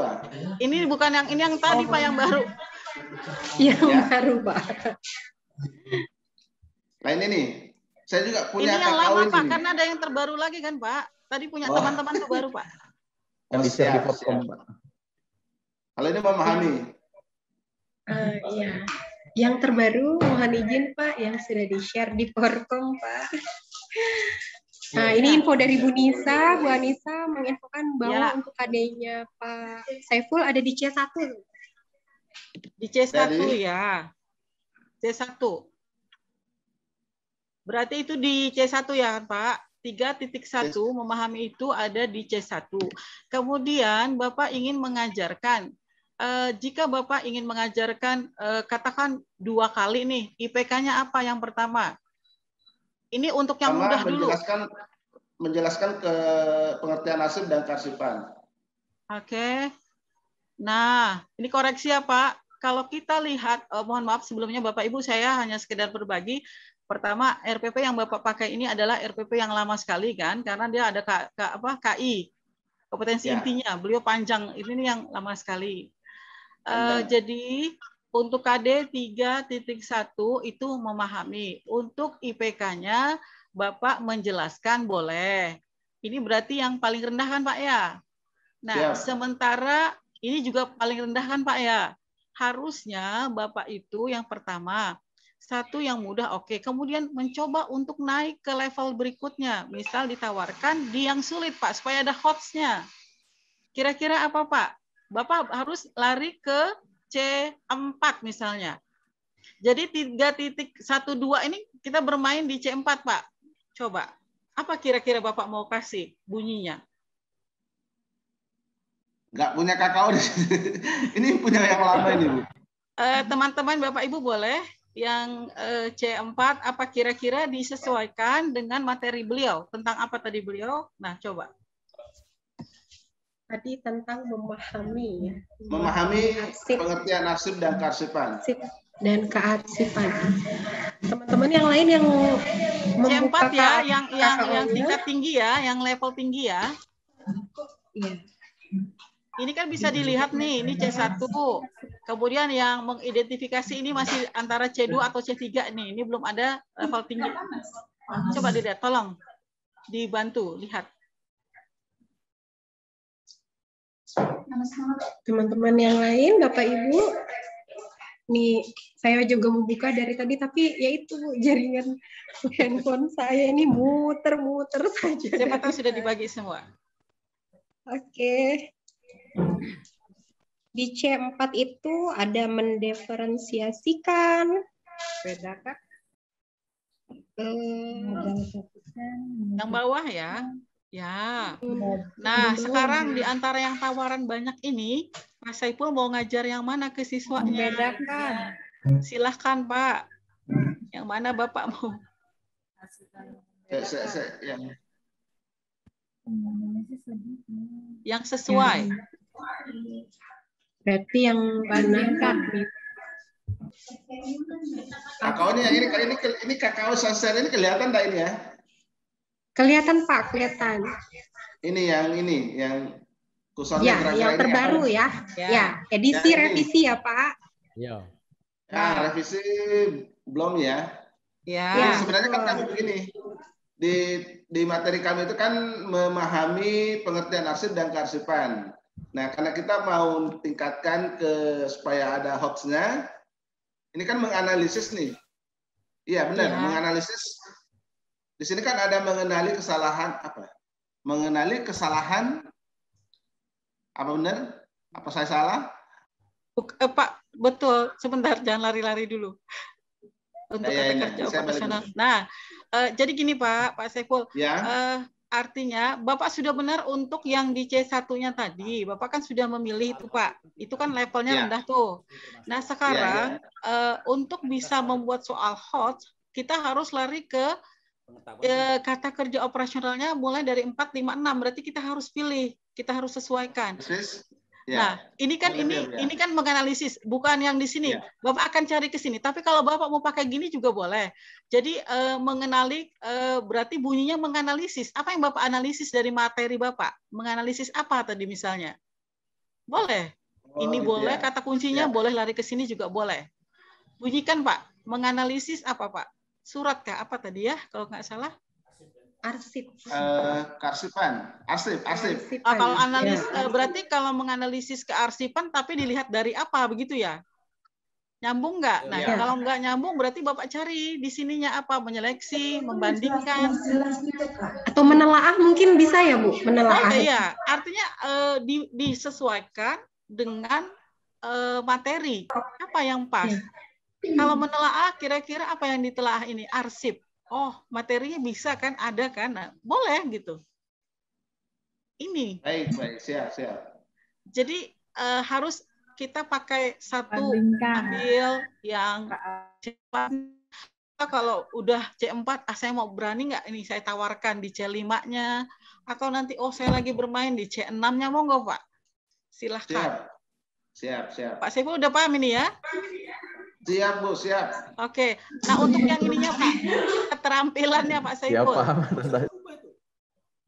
Ini bukan yang ini yang tadi Pak, yang baru. Yang baru Pak. Nah ini nih, saya juga punya ini yang lama Pak, karena ada yang terbaru lagi kan Pak. Tadi punya teman-teman tuh baru Pak. Yang bisa dipotong Pak. Kalau ini memahami. Iya. Yang terbaru mohon izin Pak, yang sudah di-share di Porkom Pak. Nah, ini info dari Bu Nisa. Bu Anissa menginfokan bahwa untuk KD-nya Pak Saiful ada di C1. Di C1 ya. C1. Berarti itu di C1 ya Pak. 3.1 memahami itu ada di C1. Kemudian Bapak ingin mengajarkan. Jika Bapak ingin mengajarkan, katakan 2 kali nih, IPK-nya apa yang pertama? Ini untuk yang mudah dulu. Menjelaskan ke pengertian arsip dan karsipan. Oke. Nah, ini koreksi ya Pak. Kalau kita lihat, mohon maaf sebelumnya Bapak Ibu, saya hanya sekedar berbagi. Pertama, RPP yang Bapak pakai ini adalah RPP yang lama sekali kan, karena dia ada KI. kompetensi intinya. Beliau panjang, ini yang lama sekali. Jadi untuk KD 3.1 itu memahami. Untuk IPK-nya Bapak menjelaskan boleh. Ini berarti yang paling rendah kan Pak ya? Nah, sementara ini juga paling rendah kan Pak ya? Harusnya Bapak itu yang pertama, satu yang mudah oke. Kemudian mencoba untuk naik ke level berikutnya. Misal ditawarkan di yang sulit Pak, supaya ada hotsnya. Kira-kira apa Pak? Bapak harus lari ke C4 misalnya. Jadi 3.12 ini kita bermain di C4 Pak. Coba, apa kira-kira Bapak mau kasih bunyinya? Nggak punya kakao di sini. Ini punya yang lama ini, Bu. Teman-teman Bapak Ibu boleh yang C4 apa kira-kira disesuaikan dengan materi beliau. Tentang apa tadi beliau? Nah, coba. Tadi tentang memahami. Memahami pengertian arsip dan kearsipan. Dan kearsipan. Teman-teman yang lain yang C4 ya, yang tingkat tinggi ya, yang level tinggi ya. Iya. Ini kan bisa dilihat nih, ini C1. Kemudian yang mengidentifikasi ini masih antara C2 atau C3 nih. Ini belum ada level tinggi. Coba dilihat, tolong dibantu lihat. Teman-teman yang lain, Bapak Ibu, nih saya juga membuka dari tadi, tapi yaitu jaringan handphone saya ini muter-muter saja. Siapa tahu sudah dibagi semua. Oke. Di C4 itu ada mendiferensiasikan, bedakan. Yang bawah ya. Ya. Nah, sekarang di antara yang tawaran banyak ini, Pak Saiful mau ngajar yang mana ke siswanya? Bedakan. Silahkan, Pak. Yang mana Bapak mau? Yang sesuai. Berarti yang bandingkan. Kakaonya ini kakao saset ini kelihatan enggak ini ya? Kelihatan Pak, kelihatan. Ini yang kursornya ya, yang terbaru ya. Ya, edisi revisi ya Pak. Ya. Ya, revisi belum ya. Ya. Jadi sebenarnya kan kami begini. Di materi kami itu kan memahami pengertian arsip dan kearsipan. Nah, karena kita mau tingkatkan supaya ada hoax-nya, ini kan menganalisis nih. Iya benar, menganalisis. Di sini kan ada mengenali kesalahan apa? Mengenali kesalahan apa benar? Apa saya salah? Pak, betul. Sebentar, jangan lari-lari dulu. Untuk kerja operasional. Nah, jadi gini Pak Saiful. Ya. Artinya Bapak sudah benar untuk yang di C1-nya tadi. Bapak kan sudah memilih itu Pak. Itu kan levelnya rendah tuh. Nah, sekarang untuk bisa membuat soal hot, kita harus lari ke kata kerja operasionalnya mulai dari 4, 5, 6. Berarti kita harus pilih, kita harus sesuaikan. Nah, ini kan menganalisis, bukan yang di sini. Bapak akan cari ke sini. Tapi kalau Bapak mau pakai gini juga boleh. Jadi mengenali berarti bunyinya menganalisis. Apa yang Bapak analisis dari materi Bapak? Menganalisis apa tadi misalnya? Boleh. Ini boleh, kata kuncinya boleh lari ke sini juga boleh. Bunyikan Pak, menganalisis apa Pak? Surat kah? Apa tadi ya kalau nggak salah? Arsip. Kearsipan. Arsip. Kalau analis berarti kalau menganalisis kearsipan tapi dilihat dari apa begitu ya? Nyambung nggak? Nah, kalau nggak nyambung berarti Bapak cari di sininya apa? Menyeleksi, membandingkan. Atau menelaah mungkin bisa ya, Bu? Menelaah. Iya, artinya disesuaikan dengan materi. Apa yang pas? Kalau menelaah, kira-kira apa yang ditelaah ini? Arsip. Oh, materinya bisa kan? Ada kan? Nah, boleh gitu. Ini. Baik. Siap. Jadi harus kita pakai satu ambil yang C4. Kalau udah C4, saya mau berani nggak ini saya tawarkan di C5-nya. Atau nanti, saya lagi bermain di C6-nya, mau nggak Pak? Silahkan. Siap. Pak Saiful udah paham ini ya? Siap, Bu, siap. Oke. Nah, untuk yang ininya, Pak, keterampilannya Pak Saiful.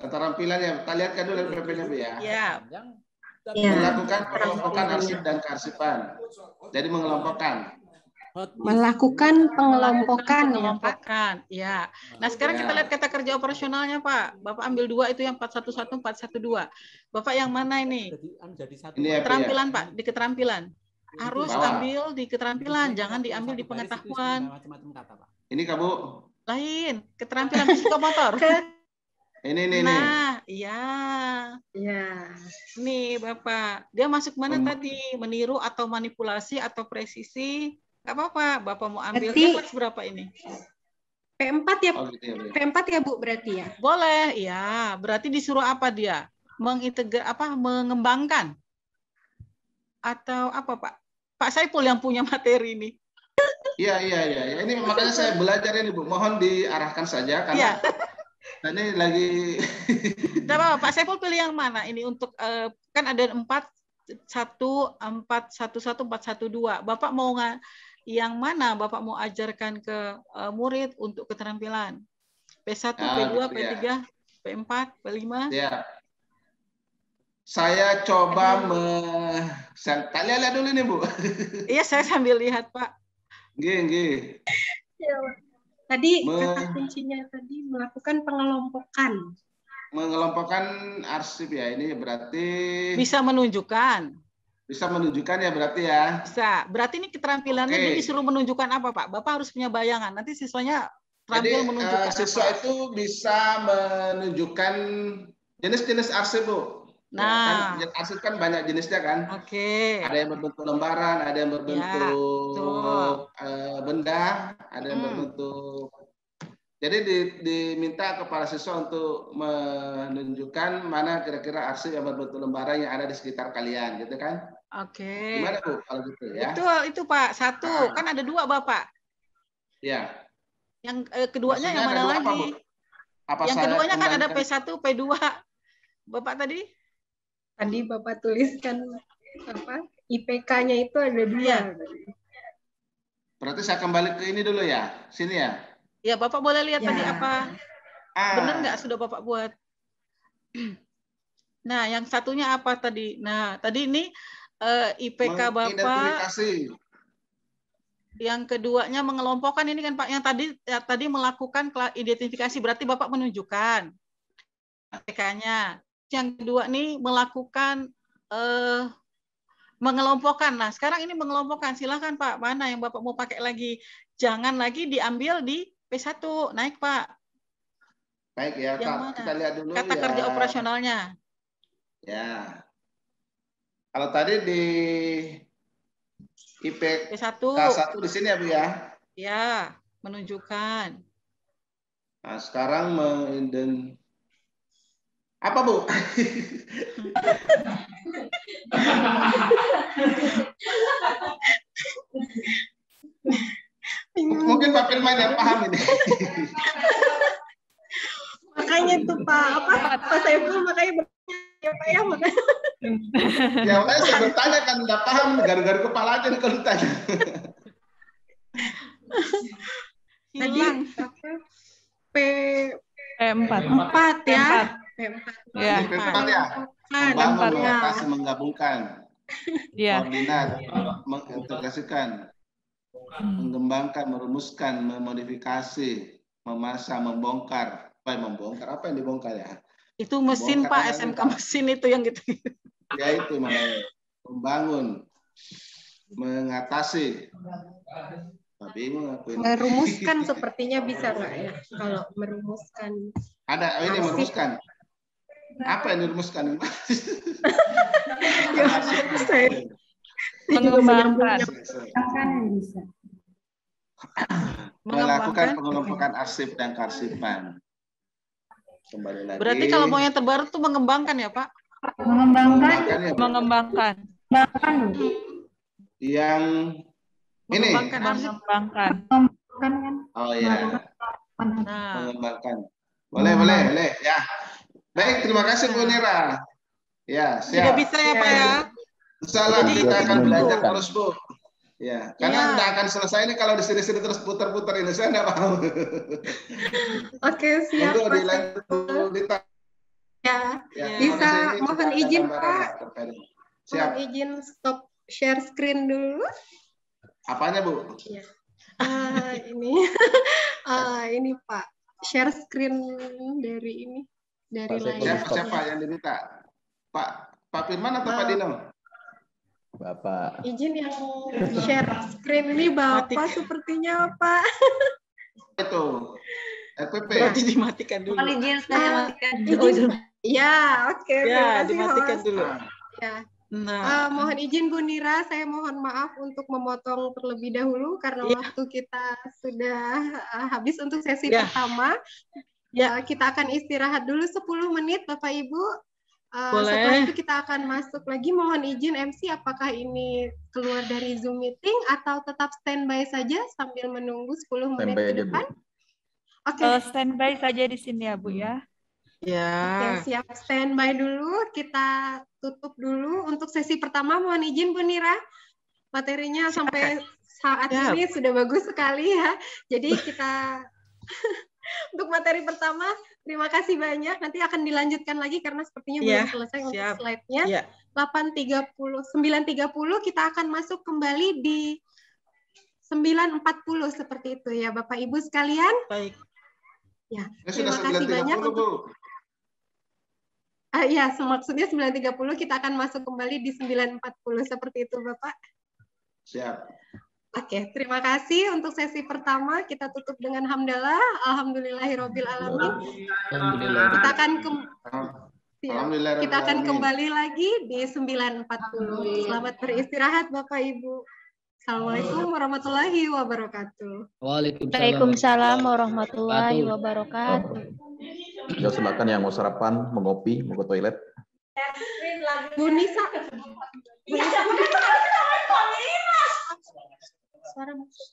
Keterampilannya, kita lihatkan dulu RPP-nya Bu ya. Ya. Melakukan pengelompokan arsip dan kearsipan. Jadi mengelompokkan. Melakukan pengelompokan ya Pak. Ya. Nah sekarang kita lihat kata kerja operasionalnya Pak. Bapak ambil 2 itu yang 411, 412. Bapak yang mana ini? Keterampilan Pak, di keterampilan. Harus ambil di keterampilan, jangan diambil di pengetahuan. Ini Kak Bu? Lain, keterampilan psikomotor. Ini. Nah, iya. Ya. Nih Bapak, dia masuk mana tadi? Meniru atau manipulasi atau presisi? Nggak apa-apa, Bapak mau ambil kelas berapa ini? P4 ya, P4 ya Bu berarti ya? Boleh, ya. Berarti disuruh apa dia? Mengembangkan? Atau apa Pak? Pak Saiful yang punya materi ini. Iya. Ini makanya saya belajar ini Bu. Mohon diarahkan saja karena ini lagi. Tidak apa, Pak Saiful pilih yang mana? Ini untuk kan ada 4, 1, 4, 1, 1, 4, 1, 2. Bapak mau yang mana? Bapak mau ajarkan ke murid untuk keterampilan? P1, P2, P3, P4, P5? Ya. Saya coba tak lihat dulu nih Bu. Iya, saya sambil lihat Pak. Nggih. Ya, tadi kata kuncinya tadi melakukan pengelompokan. Mengelompokkan arsip ya, ini berarti bisa menunjukkan. Bisa menunjukkan ya berarti ya. Bisa. Berarti ini keterampilannya dia disuruh menunjukkan apa Pak? Bapak harus punya bayangan. Nanti siswanya terampil menunjukkan. Siswa itu bisa menunjukkan jenis-jenis arsip Bu. Nah, ya, kan, arsip kan banyak jenisnya kan. Ada yang berbentuk lembaran, ada yang berbentuk benda, ada yang berbentuk. Jadi diminta kepada siswa untuk menunjukkan mana kira-kira arsip yang berbentuk lembaran yang ada di sekitar kalian, gitu kan? Gimana Bu kalau gitu ya? Betul, itu Pak. 1, kan ada 2 Bapak. Ya. Yang keduanya yang mana lagi? Yang keduanya kan ada P1, P2. Bapak tadi? Tadi Bapak tuliskan apa? IPK-nya itu ada 2. Berarti saya kembali ke ini dulu ya, sini ya. Ya, Bapak boleh lihat tadi apa? Benar nggak sudah Bapak buat? Nah, yang satunya apa tadi? Nah, tadi ini IPK Bapak. Yang keduanya mengelompokkan ini kan Pak. Yang tadi melakukan identifikasi, berarti Bapak menunjukkan IPK-nya. Yang kedua nih melakukan mengelompokkan. Nah, sekarang ini mengelompokkan. Silakan Pak, mana yang Bapak mau pakai lagi? Jangan lagi diambil di P1. Naik Pak. Baik ya, kita lihat dulu kata kerja operasionalnya. Ya. Kalau tadi di IP K1 di sini ya Bu ya? Ya, menunjukkan. Nah, sekarang apa Bu? Mungkin Pak Firman yang paham ini. Makanya tuh Pak Saiful makanya bertanya ya Pak ya makanya. Ya makanya saya bertanya kan nggak paham garu-garu kepala aja nih kalau ditanya. Tadi P4 ya. P4 ya. Membangun, mengatasi, menggabungkan, koordinat, mengintegrasikan, mengembangkan, merumuskan, memodifikasi, memasang, membongkar. Apa yang dibongkar ya? Itu mesin Pak, SMK mesin itu yang gitu. Ya itu makanya. Membangun, mengatasi. Merumuskan sepertinya bisa nggak ya? Kalau merumuskan. Ada, ini merumuskan. Apa yang dirumuskan? Mengembangkan. Melakukan pengelompokan arsip dan karsipan. Kembali lagi. Berarti kalau mau yang terbaru tuh mengembangkan ya Pak? Mengembangkan. Yang ini. Mengembangkan. Oh iya. Mengembangkan. Boleh ya. Baik, terima kasih Bu Nira. Ya, siap. Sudah bisa ya Pak ya? Insyaallah kita akan belajar terus Bu. Ya, karena tidak akan selesai ini kalau di sini terus putar-putar ini saya tidak mau. Oke, siap. Untuk dilanjut Ya, Ya, bisa ini mohon sudah ada izin gambaran Pak. ya terkait. Mohon Siap. izin stop share screen dulu. Apanya Bu? Ya. Ini ini Pak, share screen dari ini dari layar. Siapa yang diminta? Pak Firman atau Pak Dino? Bapak. Izin yang share screen ini Bapak sepertinya Pak. Itu RPP. Berarti dimatikan dulu. Mohon izin saya matikan dulu. Izin. Ya, oke. Ya, Terima kasih, dimatikan host. dulu. Ya. Nah, Mohon izin Bu Nira, saya mohon maaf untuk memotong terlebih dahulu karena waktu kita sudah habis untuk sesi pertama. Ya, kita akan istirahat dulu 10 menit Bapak Ibu. Setelah itu kita akan masuk lagi. Mohon izin MC, apakah ini keluar dari Zoom meeting atau tetap standby saja sambil menunggu 10 menit ke depan? Oke. Standby saja di sini ya Bu ya. Ya. Oke, siap standby dulu. Kita tutup dulu untuk sesi pertama. Mohon izin Bu Nira. Materinya sampai saat ini sudah bagus sekali ya. Jadi kita untuk materi pertama, terima kasih banyak. Nanti akan dilanjutkan lagi karena sepertinya belum selesai untuk slide-nya. 8.30, 9.30 kita akan masuk kembali di 9.40 seperti itu ya Bapak Ibu sekalian. Baik. Ya, terima kasih banyak untuk ya, maksudnya 9.30 kita akan masuk kembali di 9.40 seperti itu Bapak. Siap. Oke, terima kasih untuk sesi pertama. Kita tutup dengan hamdalah. Alhamdulillahirabbil alamin. Kita akan kembali lagi di 9.40. Selamat beristirahat Bapak Ibu. Assalamualaikum warahmatullahi wabarakatuh. Waalaikumsalam warahmatullahi wabarakatuh. Ya, silakan yang mau sarapan, mau ngopi, mau ke toilet. Bu Nisa. Suara masuk.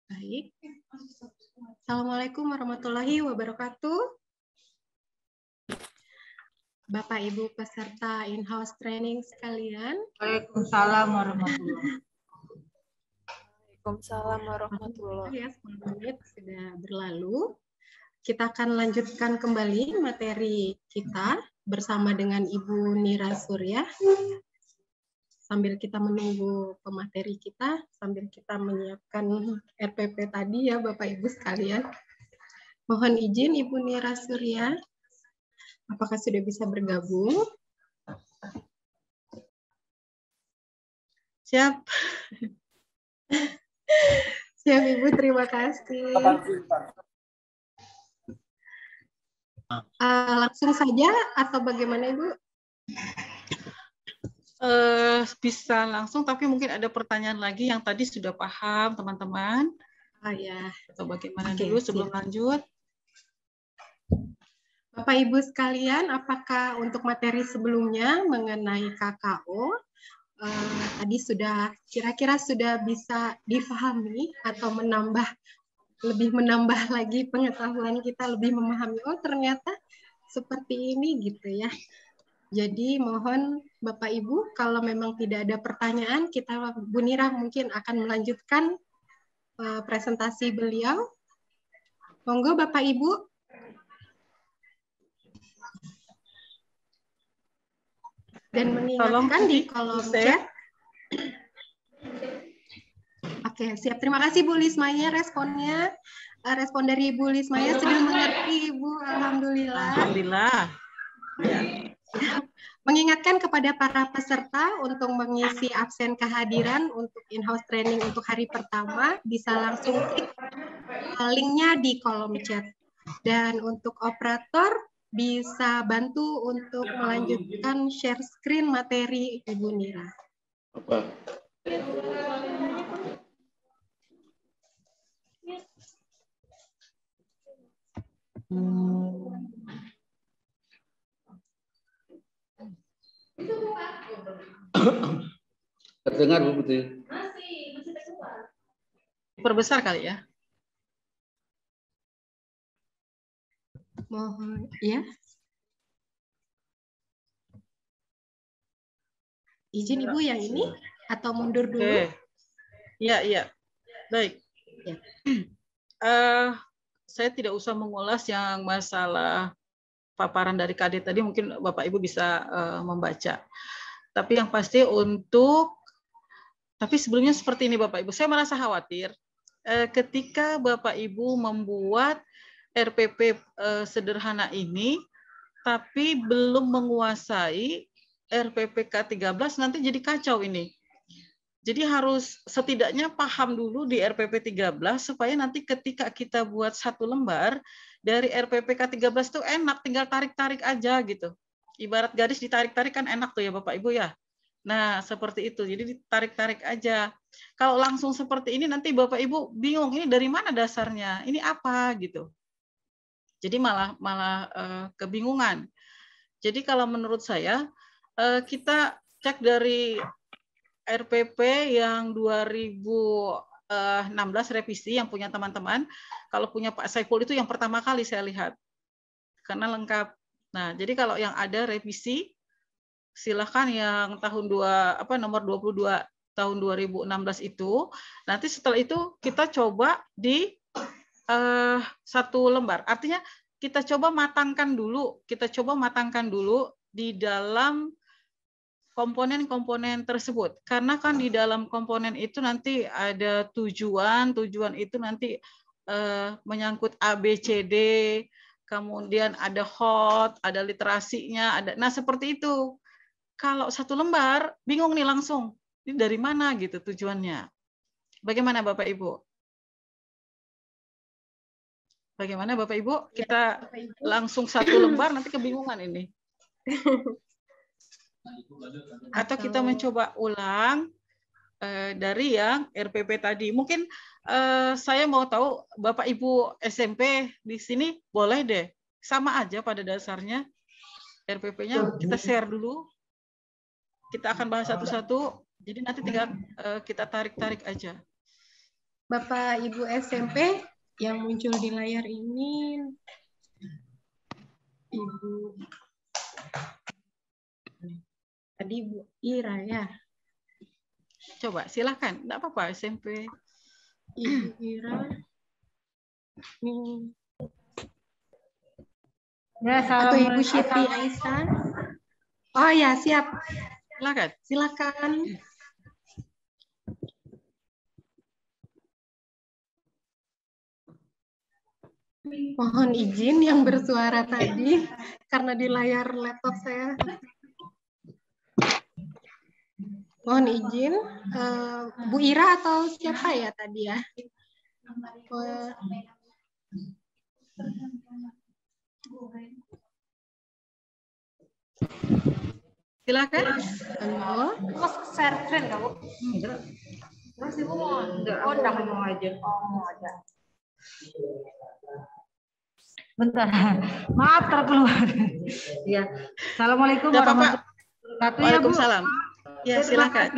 Baik. Assalamualaikum warahmatullahi wabarakatuh. Bapak Ibu peserta in-house training sekalian. Waalaikumsalam warahmatullahi wabarakatuh. Waalaikumsalam warahmatullahi Ya, 10 menit sudah berlalu. Kita akan lanjutkan kembali materi kita bersama dengan Ibu Nira Surya. Sambil kita menunggu pemateri kita, sambil kita menyiapkan RPP tadi ya Bapak Ibu sekalian. Mohon izin Ibu Nira Surya, apakah sudah bisa bergabung? Siap. Siap Ibu, terima kasih. Langsung saja atau bagaimana Ibu? Bisa langsung, tapi mungkin ada pertanyaan lagi yang tadi sudah paham teman-teman. Ya. Atau bagaimana dulu sebelum lanjut? Bapak Ibu sekalian, apakah untuk materi sebelumnya mengenai KKO tadi sudah kira-kira sudah bisa difahami atau lebih menambah lagi pengetahuan kita, lebih memahami, oh ternyata seperti ini gitu ya. Jadi mohon Bapak Ibu, kalau memang tidak ada pertanyaan, Bu Nira mungkin akan melanjutkan presentasi beliau. Monggo Bapak Ibu. Dan mengingatkan di kolom chat. Oke, siap. Terima kasih Bu Lismaya responnya. Respon dari Bu Lismaya sudah mengerti Ibu. Alhamdulillah. Alhamdulillah. Ya. Mengingatkan kepada para peserta untuk mengisi absen kehadiran untuk in-house training untuk hari pertama, bisa langsung klik linknya di kolom chat. Dan untuk operator, bisa bantu untuk melanjutkan share screen materi Ibu Nira. Terdengar Bu Putri? Perbesar kali ya. Mohon ya. Izin Ibu yang ini atau mundur dulu? Oke. Iya. Baik. Ya. Saya tidak usah mengulas yang masalah paparan dari Kadit tadi, mungkin Bapak Ibu bisa membaca. Tapi yang pasti tapi sebelumnya seperti ini Bapak Ibu, saya merasa khawatir ketika Bapak Ibu membuat RPP sederhana ini, tapi belum menguasai RPP K13, nanti jadi kacau ini. Jadi harus setidaknya paham dulu di RPP 13 supaya nanti ketika kita buat satu lembar dari RPP K13 itu enak, tinggal tarik-tarik aja gitu. Ibarat garis ditarik-tarik kan enak tuh ya Bapak Ibu ya. Nah, seperti itu. Jadi ditarik-tarik aja. Kalau langsung seperti ini nanti Bapak Ibu bingung ini dari mana dasarnya? Ini apa gitu. Jadi malah kebingungan. Jadi kalau menurut saya kita cek dari RPP yang 2016 revisi yang punya teman-teman. Kalau punya Pak Saiful itu yang pertama kali saya lihat. Karena lengkap. Nah, jadi kalau yang ada revisi silakan yang tahun nomor 22 tahun 2016 itu. Nanti setelah itu kita coba di satu lembar. Artinya kita coba matangkan dulu di dalam komponen-komponen tersebut. Karena kan di dalam komponen itu nanti ada tujuan itu nanti menyangkut ABCD, kemudian ada hot, ada literasinya, nah seperti itu. Kalau satu lembar bingung nih langsung, ini dari mana gitu tujuannya. Bagaimana Bapak Ibu? Bagaimana Bapak Ibu? Kita langsung satu lembar nanti kebingungan ini. Atau kita mencoba ulang dari yang RPP tadi. Mungkin saya mau tahu Bapak Ibu SMP di sini boleh deh. Sama aja pada dasarnya RPP-nya kita share dulu. Kita akan bahas satu-satu. Jadi nanti tinggal kita tarik-tarik aja. Bapak Ibu SMP yang muncul di layar ini Ibu tadi Bu Ira ya. Coba silakan, enggak apa-apa SMP. Ibu Ira. Ya, atau Ibu Siti Aisyah. Oh ya, siap. Silakan. Silakan. Mohon izin yang bersuara tadi karena di layar laptop saya. Mohon izin, Bu Ira atau siapa ya tadi ya? Silakan. Halo. Mas share screen nggak, Bu? Enggak. Terus Ibu mau enggak? Oh, udah ngomong aja. Oh, mau aja. Bentar. Maaf terkeluar. Ya. Assalamualaikum warahmatullahi wabarakatuh. Waalaikumsalam. Ya, silakan.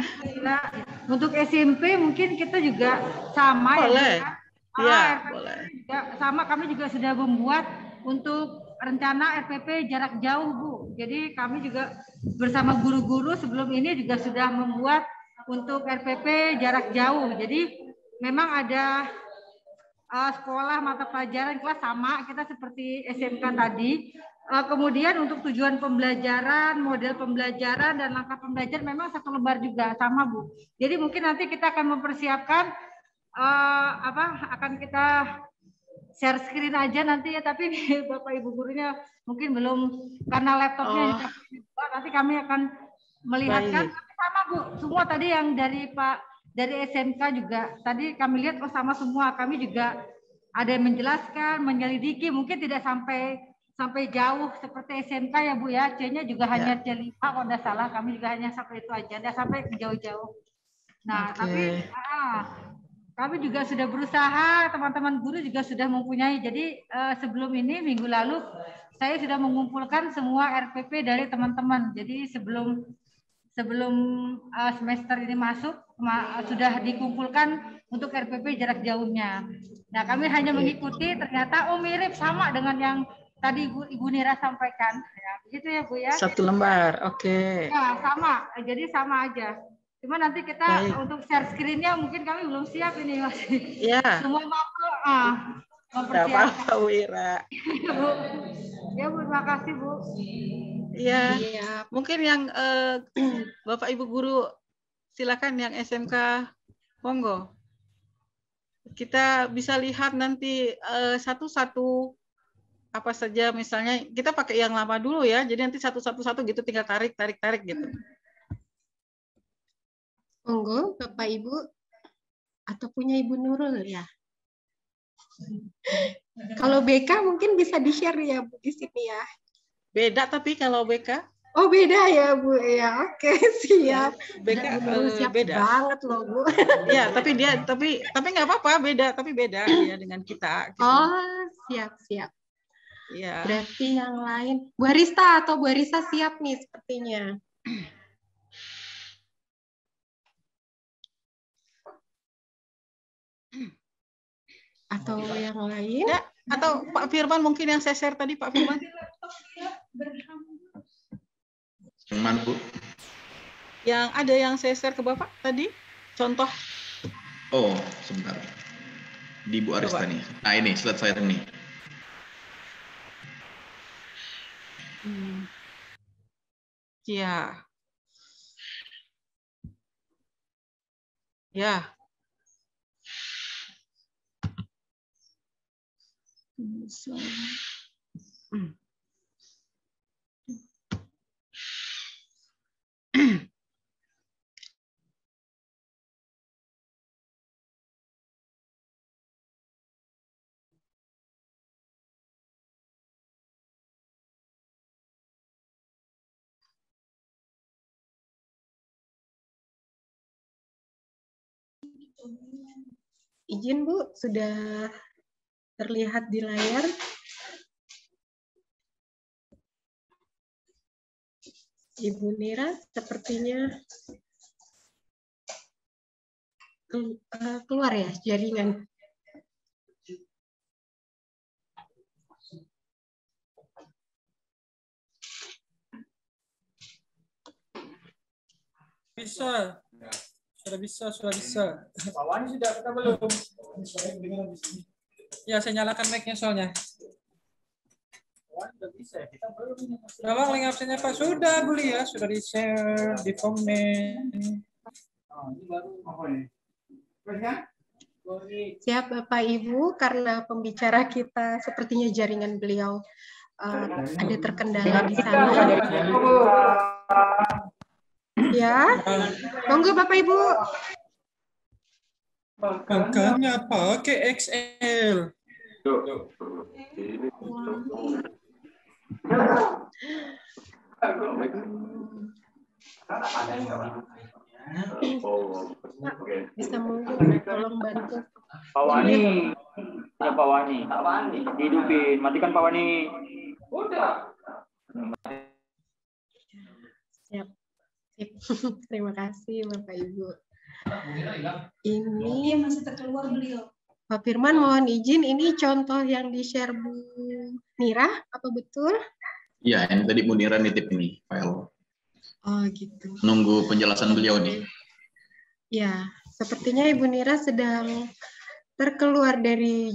Untuk SMP mungkin kita juga sama boleh. Ya, boleh. Sama, kami juga sudah membuat untuk rencana RPP jarak jauh, Bu. Jadi kami juga bersama guru-guru sebelum ini juga sudah membuat untuk RPP jarak jauh. Jadi memang ada sekolah mata pelajaran kelas sama, kita seperti SMK tadi. Kemudian untuk tujuan pembelajaran, model pembelajaran, dan langkah pembelajaran memang satu lembar juga sama, Bu. Jadi mungkin nanti kita akan mempersiapkan akan kita share screen aja nanti ya, tapi Bapak Ibu gurunya mungkin belum karena laptopnya nanti kami akan melihatkan. Sama, Bu, semua tadi yang dari SMK juga tadi kami lihat sama semua. Kami juga ada yang menjelaskan, menyelidiki, mungkin tidak sampai jauh seperti SMK ya, Bu ya. C-nya juga hanya C5 kalau tidak salah, kami juga hanya sampai itu aja, tidak sampai jauh-jauh. Nah, tapi kami juga sudah berusaha, teman-teman guru juga sudah mempunyai. Jadi sebelum ini minggu lalu saya sudah mengumpulkan semua RPP dari teman-teman. Jadi sebelum semester ini masuk sudah dikumpulkan untuk RPP jarak jauhnya. Nah, kami hanya mengikuti, ternyata mirip sama dengan yang tadi Ibu Nira sampaikan. Ya, begitu ya, Bu ya. Satu lembar, oke. Ya, sama. Jadi sama aja. Cuma nanti kita untuk share screen-nya mungkin kami belum siap ini masih. Ya. Semua mampu Tidak apa-apa, Bu Ira. Bu. Ya, Bu, terima kasih, Bu. Iya. Mungkin yang Bapak Ibu guru silakan yang SMK, monggo. Kita bisa lihat nanti satu-satu apa saja, misalnya kita pakai yang lama dulu ya. Jadi nanti satu-satu gitu tinggal tarik gitu. Monggo, Bapak Ibu, atau punya Ibu Nurul ya. Kalau BK mungkin bisa di-share ya, Bu, di sini ya. Beda tapi kalau BK? Oh, beda ya, Bu. Ya, oke, siap. BK siap beda banget loh, Bu. Iya, tapi nggak apa-apa, beda ya dengan kita. Gitu. Oh, siap. Iya. Berarti yang lain, Bu Arista atau Bu Arista siap nih sepertinya. Atau yang lain? Ya, atau Pak Firman mungkin yang saya share tadi, Pak Firman. Yang mana, Bu? Yang ada yang saya share ke Bapak tadi, contoh. Oh, sebentar. Di Bu Arista nih. Nah, ini slide saya nih. Ya. Ya. Izin, Bu, sudah terlihat di layar. Ibu Nira sepertinya keluar ya jaringan. Bisa Sudah bisa. Pak Wani sudah kita belum? Ya, saya nyalakan mic-nya soalnya. Sudah bisa, kita belum. Tolong link absennya Pak. Sudah, Bu Lia. Sudah di-share, di komen. Ini baru apa ini? Siap Bapak Ibu, karena pembicara kita sepertinya jaringan beliau ada terkendala di sana. Ya, monggo Bapak Ibu. Makanya pakai XL. Bisa monggo tolong bantu. Pak Wani, ya Pak Wani, hidupin, matikan Pak Wani. Udah. Siap. Terima kasih Bapak Ibu. Ini masih terkeluar beliau. Pak Firman mohon izin, ini contoh yang di-share Bu Nira, apa betul? Iya, yang tadi Bu Nira nitip ini file. Oh gitu. Nunggu penjelasan beliau nih. Ya, sepertinya Ibu Nira sedang terkeluar dari